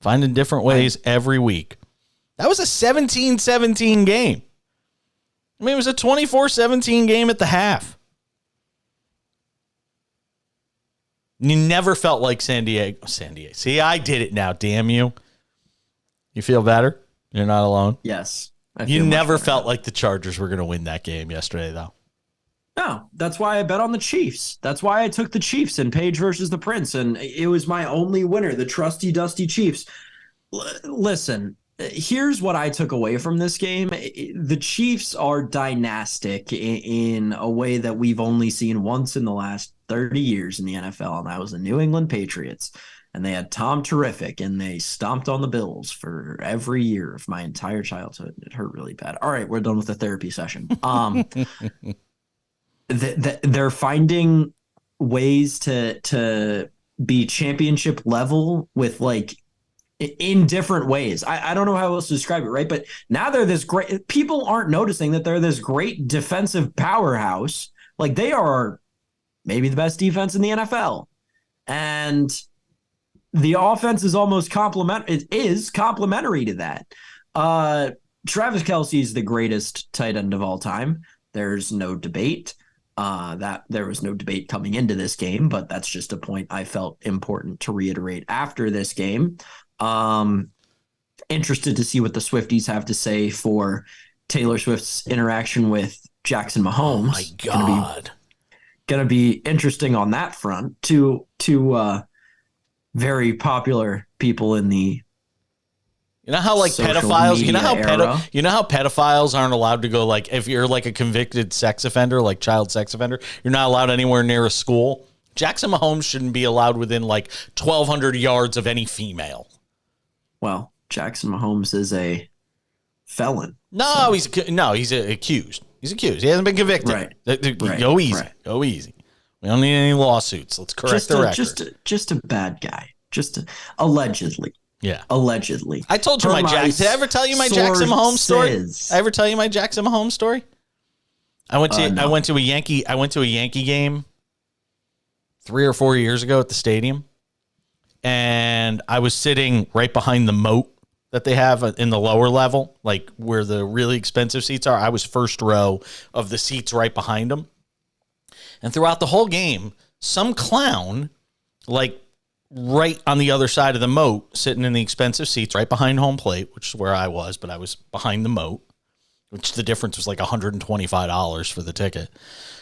Finding different ways every week. That was a 17-17 game. I mean, it was a 24-17 game at the half. You never felt like San Diego. See, I did it now, damn you. You feel better? You're not alone? Yes. You never felt like the Chargers were going to win that game yesterday, though. No, that's why I bet on the Chiefs. That's why I took the Chiefs in Page versus the Prince, and it was my only winner, the trusty, dusty Chiefs. Listen, here's what I took away from this game. The Chiefs are dynastic in a way that we've only seen once in the last 30 years in the NFL, and that was the New England Patriots. And they had Tom Terrific, and they stomped on the Bills for every year of my entire childhood. It hurt really bad. All right, we're done with the therapy session. They're finding ways to be championship level with in different ways. I don't know how else to describe it, right? But now they're this great, people aren't noticing that they're this great defensive powerhouse. Like, they are maybe the best defense in the NFL. And the offense is almost complementary to that. Travis Kelsey is the greatest tight end of all time. There's no debate. That there was no debate coming into this game, but that's just a point I felt important to reiterate after this game. Interested to see what the Swifties have to say for Taylor Swift's interaction with Jackson Mahomes. Oh my God. Gonna be interesting on that front. Two very popular people in the how pedophiles, how pedophiles aren't allowed to go, if you're a convicted sex offender, child sex offender, you're not allowed anywhere near a school. Jackson Mahomes shouldn't be allowed within 1,200 yards of any female. Well, Jackson Mahomes is a felon. No, he's accused. He's accused. He hasn't been convicted. Right. Go easy. Right. Go easy. We don't need any lawsuits. Let's correct the record. Just a bad guy. Allegedly. Yeah. Allegedly. I told you did I ever tell you my Jackson Mahomes story? I ever tell you my Jackson Mahomes story? I went to a Yankee game 3 or 4 years ago at the stadium. and I was sitting right behind the moat that they have in the lower level, like where the really expensive seats are. I was first row of the seats right behind them. And throughout the whole game, some clown, like right on the other side of the moat, sitting in the expensive seats right behind home plate, which is where I was, but I was behind the moat, which the difference was like $125 for the ticket.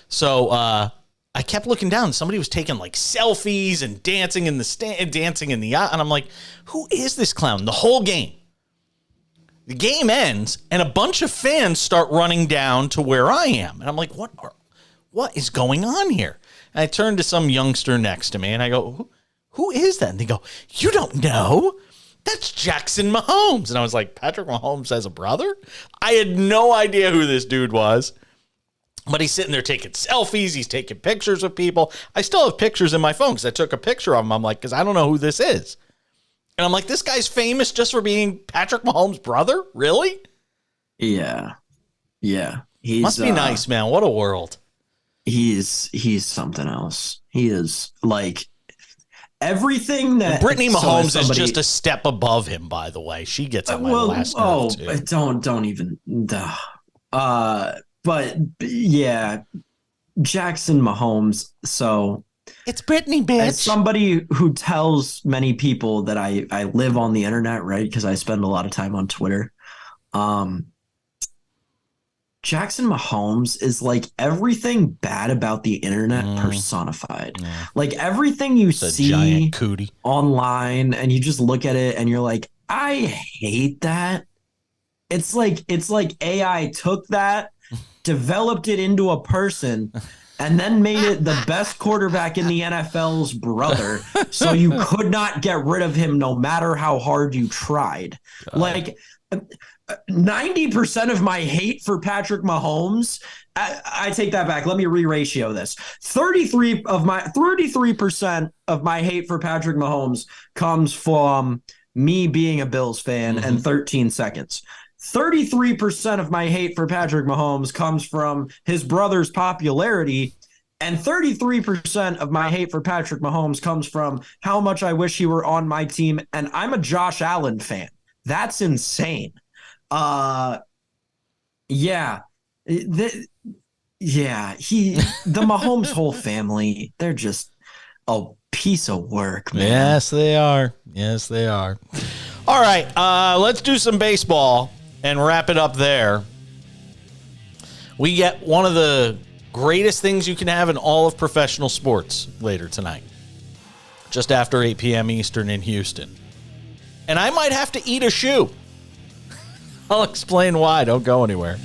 So I kept looking down. Somebody was taking like selfies and dancing in the stand, dancing in the aisle. And I'm like, who is this clown? The whole game. The game ends and a bunch of fans start running down to where I am. And I'm like, what is going on here? And I turned to some youngster next to me and I go, who is that? And they go, you don't know? That's Jackson Mahomes. And I was like, Patrick Mahomes has a brother? I had no idea who this dude was. But he's sitting there taking selfies. He's taking pictures of people. I still have pictures in my phone because I took a picture of him. I'm like, because I don't know who this is. And I'm like, this guy's famous just for being Patrick Mahomes' brother? Really? Yeah. Yeah. Must be nice, man. What a world. He's something else. He is like everything that Brittany Mahomes is just a step above him, by the way. She gets on my last nerve too. Don't even. But yeah, Jackson Mahomes. So it's Brittany, bitch. As somebody who tells many people that I live on the internet, right? Because I spend a lot of time on Twitter. Jackson Mahomes is like everything bad about the internet personified. Yeah. Like everything you see online and you just look at it and you're like, I hate that. It's like AI took that, developed it into a person, and then made it the best quarterback in the NFL's brother. So you could not get rid of him no matter how hard you tried. God. Like 90% of my hate for Patrick Mahomes, I take that back. Let me re-ratio this. 33% of my hate for Patrick Mahomes comes from me being a Bills fan and 13 seconds. 33% of my hate for Patrick Mahomes comes from his brother's popularity, and 33% of my hate for Patrick Mahomes comes from how much I wish he were on my team, and I'm a Josh Allen fan. That's insane. The Mahomes whole family, they're just a piece of work, man. Yes, they are. Yes, they are. All right, let's do some baseball and wrap it up there. We get one of the greatest things you can have in all of professional sports later tonight, just after 8 p.m. Eastern in Houston. And I might have to eat a shoe. I'll explain why. Don't go anywhere.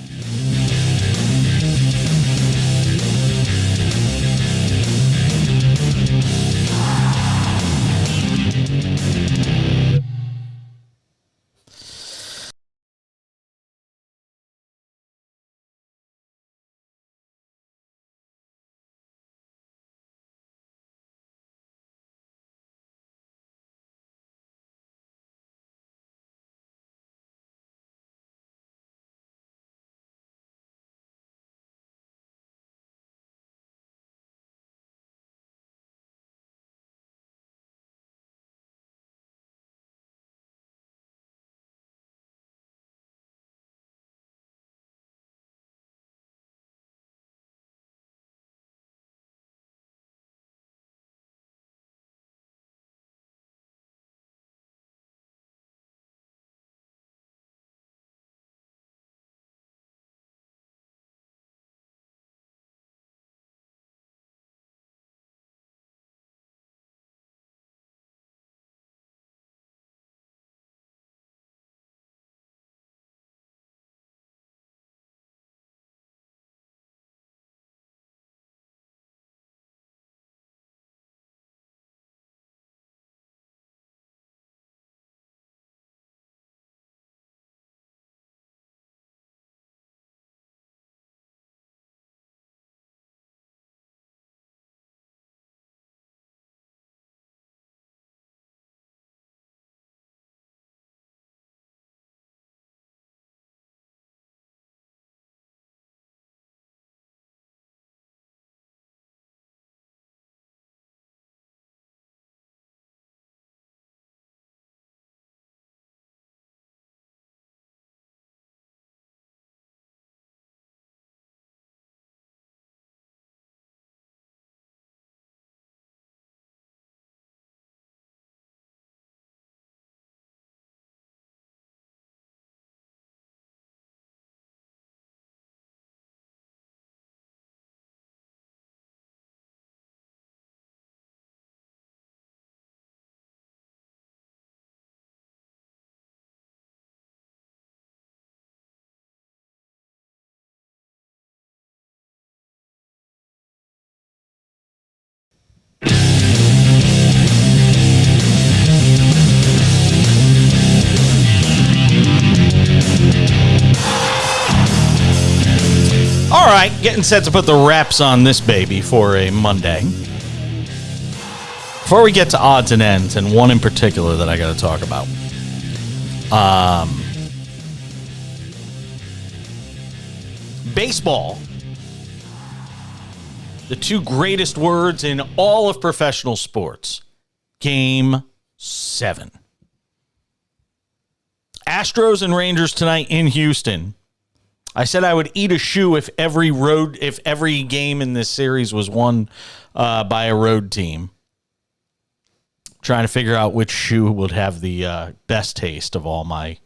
right, getting set to put the wraps on this baby for a Monday. Before we get to odds and ends, and one in particular that I got to talk about. Baseball. The two greatest words in all of professional sports. Game 7. Astros and Rangers tonight in Houston. I said I would eat a shoe if every game in this series was won by a road team. Trying to figure out which shoe would have the best taste of all my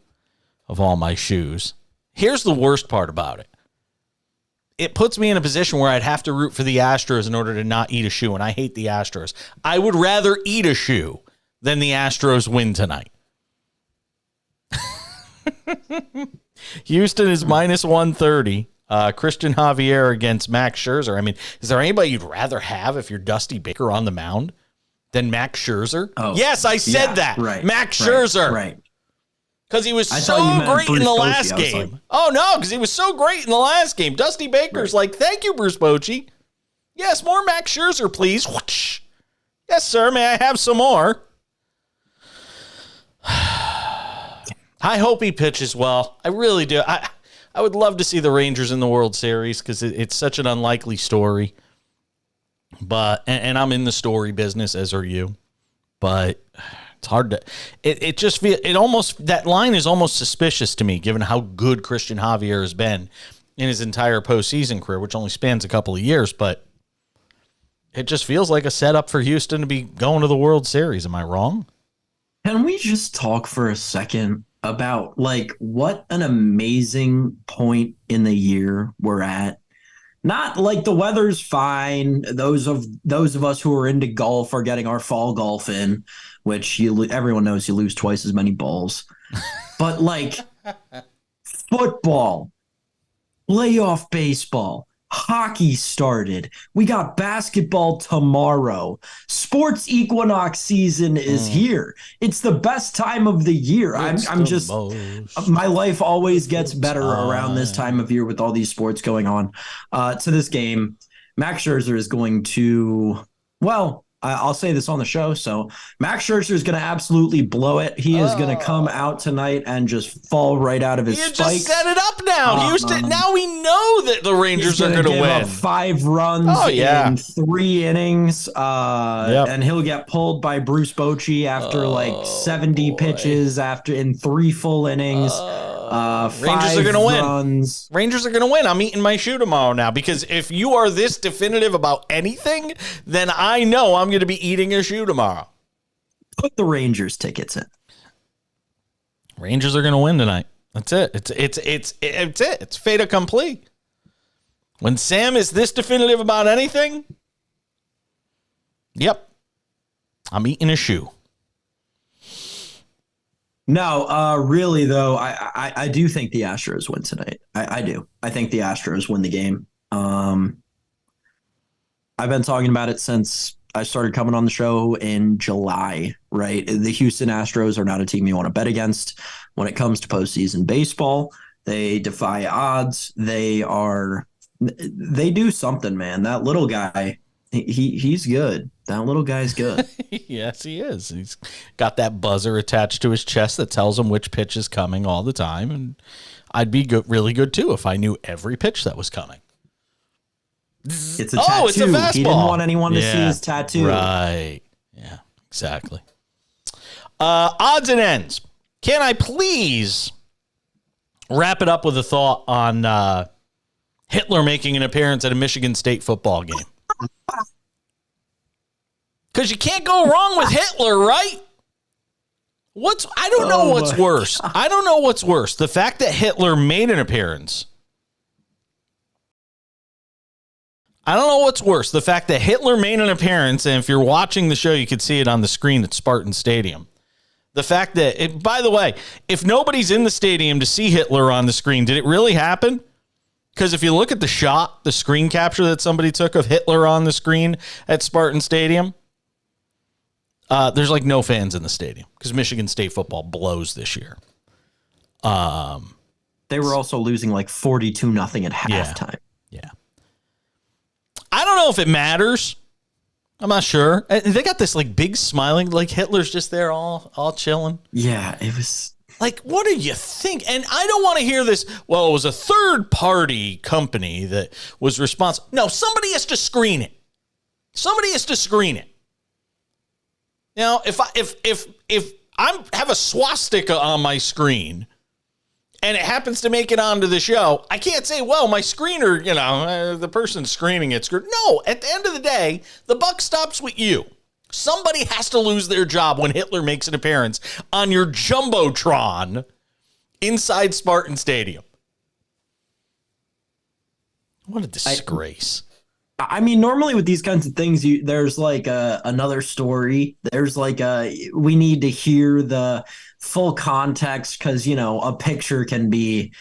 shoes. Here's the worst part about it. It puts me in a position where I'd have to root for the Astros in order to not eat a shoe, and I hate the Astros. I would rather eat a shoe than the Astros win tonight. Houston is minus 130. Christian Javier against Max Scherzer. I mean, is there anybody you'd rather have if you're Dusty Baker on the mound than Max Scherzer? Oh, yes, I said that. Right, Max Scherzer. Right. Because he was so great in the last game. Like, oh, no, because he was so great in the last game. Dusty Baker's like, thank you, Bruce Bochy. Yes, more Max Scherzer, please. Whoosh. Yes, sir. May I have some more? I hope he pitches well. I really do. I would love to see the Rangers in the World Series because it's such an unlikely story. But and I'm in the story business, as are you. But it's hard to. It just feels that line is almost suspicious to me, given how good Christian Javier has been in his entire postseason career, which only spans a couple of years. But it just feels like a setup for Houston to be going to the World Series. Am I wrong? Can we just talk for a second about like what an amazing point in the year we're at? Not like the weather's fine. Those of us who are into golf are getting our fall golf in, which everyone knows you lose twice as many balls. But like football, playoff baseball, hockey started. We got basketball tomorrow. Sports equinox season is here. It's the best time of the year. I'm just my life always gets better around this time of year with all these sports going on. To this game, Max Scherzer is going to, well, I'll say this on the show. So Max Scherzer is going to absolutely blow it. He is going to come out tonight and just fall right out of his spikes. You just set it up now. Houston. Now we know that the Rangers are going to win. Up 5 runs in 3 innings. And he'll get pulled by Bruce Bochy after 70 pitches in 3 full innings. Rangers are going to win. Rangers are going to win. I'm eating my shoe tomorrow now because if you are this definitive about anything, then I know I'm going to be eating a shoe tomorrow. Put the Rangers tickets in. Rangers are going to win tonight. That's it. It's it. It's fait accompli. When Sam is this definitive about anything, yep, I'm eating a shoe. No, really, though, I do think the Astros win tonight. I do. I think the Astros win the game. I've been talking about it since I started coming on the show in July, right? The Houston Astros are not a team you want to bet against when it comes to postseason baseball. They defy odds. They do something, man. That little guy, he's good. That little guy's good. Yes, he is. He's got that buzzer attached to his chest that tells him which pitch is coming all the time. And I'd be really good, too, if I knew every pitch that was coming. It's a tattoo. It's a fastball. He didn't want anyone to see his tattoo. Right. Yeah, exactly. Odds and ends. Can I please wrap it up with a thought on Hitler making an appearance at a Michigan State football game? Because you can't go wrong with Hitler, right? I don't know what's worse. I don't know what's worse. The fact that Hitler made an appearance. I don't know what's worse. The fact that Hitler made an appearance, and if you're watching the show, you can see it on the screen at Spartan Stadium. The fact that, by the way, if nobody's in the stadium to see Hitler on the screen, did it really happen? Because if you look at the shot, the screen capture that somebody took of Hitler on the screen at Spartan Stadium, there's no fans in the stadium because Michigan State football blows this year. They were also losing 42-0 at halftime. Yeah. I don't know if it matters. I'm not sure. And they got this like big smiling, like Hitler's just there all chilling. Yeah, it was like, what do you think? And I don't want to hear this. Well, it was a third party company that was responsible. No, somebody has to screen it. Somebody has to screen it. Now, if I have a swastika on my screen and it happens to make it onto the show, I can't say, well, my screener, the person screening it's screwed. No, at the end of the day, the buck stops with you. Somebody has to lose their job when Hitler makes an appearance on your Jumbotron inside Spartan Stadium. What a disgrace. I mean, normally with these kinds of things, there's like another story. There's like we need to hear the full context because, a picture can be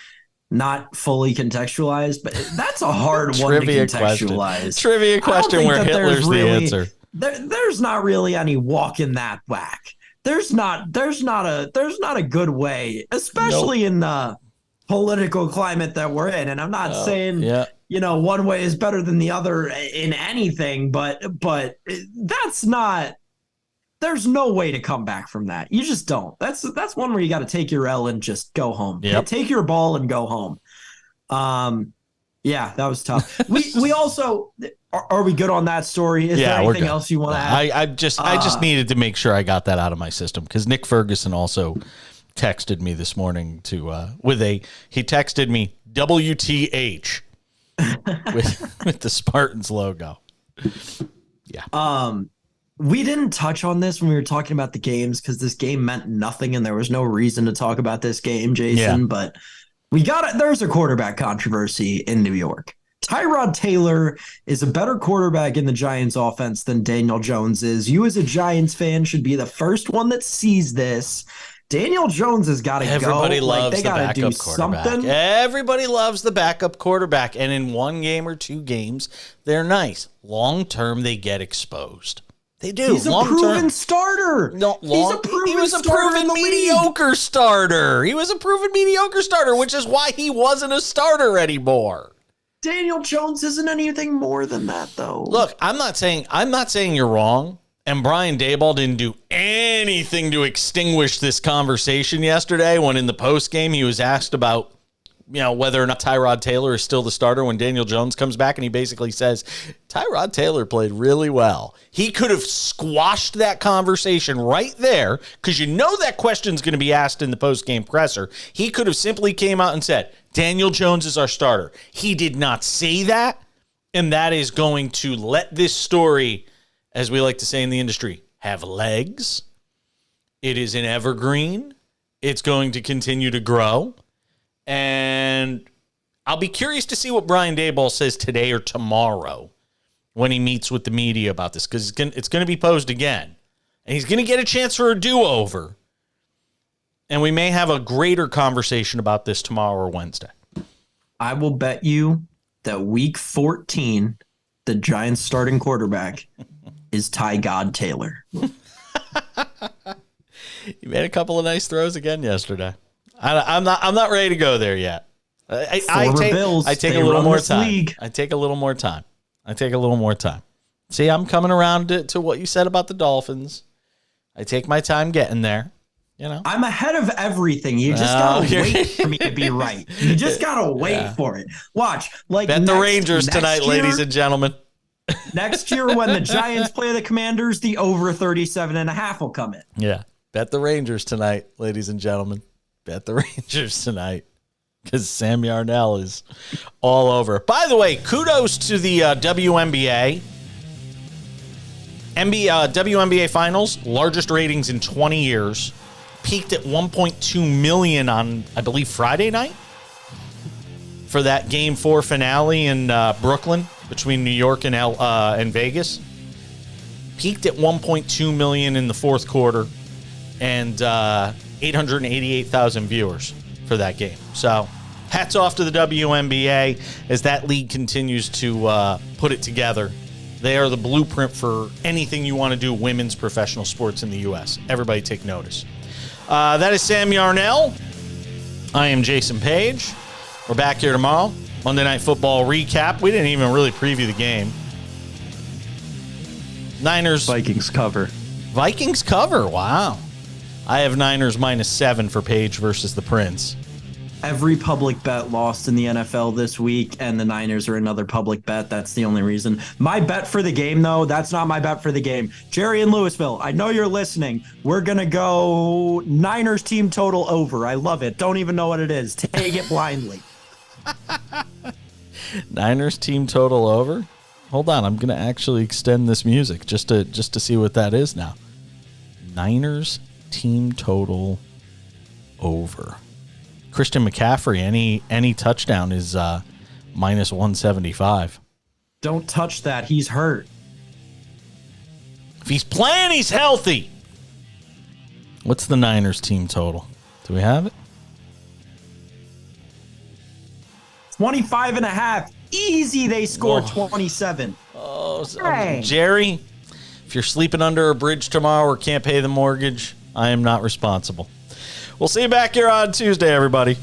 not fully contextualized, but that's a hard one to contextualize. Trivia question where Hitler's the answer. There's not really any walking that whack. There's not a good way, especially in the political climate that we're in. And I'm not saying, one way is better than the other in anything, but that's not, there's no way to come back from that. You just don't. That's one where you got to take your L and just go home. Yep. Take your ball and go home. Yeah, that was tough. We also, are we good on that story? Is there anything else you want to add? I just needed to make sure I got that out of my system because Nick Ferguson also texted me this morning he texted me WTH with the Spartans logo. Yeah. We didn't touch on this when we were talking about the games because this game meant nothing and there was no reason to talk about this game, Jason, but there's a quarterback controversy in New York. Tyrod Taylor is a better quarterback in the Giants offense than Daniel Jones is. You as a Giants fan should be the first one that sees this. Daniel Jones has got to go. Everybody loves the backup quarterback. Something. Everybody loves the backup quarterback. And in one game or two games, they're nice. Long term, they get exposed. They do. He's a proven starter. He was a proven mediocre starter. He was a proven mediocre starter, which is why he wasn't a starter anymore. Daniel Jones isn't anything more than that, though. Look, I'm not saying you're wrong. And Brian Daboll didn't do anything to extinguish this conversation yesterday when in the postgame he was asked about, whether or not Tyrod Taylor is still the starter when Daniel Jones comes back. And he basically says, Tyrod Taylor played really well. He could have squashed that conversation right there because that question's going to be asked in the postgame presser. He could have simply came out and said, Daniel Jones is our starter. He did not say that. And that is going to let this story, as we like to say in the industry, have legs. It is an evergreen. It's going to continue to grow. And I'll be curious to see what Brian Daboll says today or tomorrow when he meets with the media about this, because it's going to be posed again. And he's going to get a chance for a do-over. And we may have a greater conversation about this tomorrow or Wednesday. I will bet you that week 14, the Giants starting quarterback is Tyrod Taylor. He made a couple of nice throws again yesterday. I'm not ready to go there yet. I take a little more time. I take a little more time. See, I'm coming around to what you said about the Dolphins. I take my time getting there. I'm ahead of everything. You just gotta wait for me to be right. You just gotta wait for it. Watch, bet the Rangers tonight, ladies and gentlemen. Next year, when the Giants play the Commanders, the over 37.5 will come in. Yeah, bet the Rangers tonight, ladies and gentlemen. Bet the Rangers tonight because Sam Yarnell is all over. By the way, kudos to the WNBA. WNBA Finals, largest ratings in 20 years. Peaked at 1.2 million on, I believe, Friday night for that Game 4 finale in Brooklyn between New York and Vegas. Peaked at 1.2 million in the fourth quarter and 888,000 viewers for that game. So hats off to the WNBA as that league continues to put it together. They are the blueprint for anything you want to do women's professional sports in the U.S. Everybody take notice. That is Sam Yarnell. I am Jason Page. We're back here tomorrow. Monday Night Football recap. We didn't even really preview the game. Niners. Vikings cover. Vikings cover. Wow. I have Niners -7 for Page versus the Prince. Every public bet lost in the NFL this week, and the Niners are another public bet. That's the only reason. My bet for the game, though, that's not my bet for the game. Jerry in Louisville, I know you're listening. We're going to go Niners team total over. I love it. Don't even know what it is. Take it blindly. Niners team total over? Hold on. I'm going to actually extend this music just to see what that is now. Niners team total over. Christian McCaffrey, any touchdown is -175. Don't touch that. He's hurt. If he's playing, he's healthy. What's the Niners team total? Do we have it? 25.5. Easy, they scored 27. Oh, Dang. Jerry, if you're sleeping under a bridge tomorrow or can't pay the mortgage, I am not responsible. We'll see you back here on Tuesday, everybody.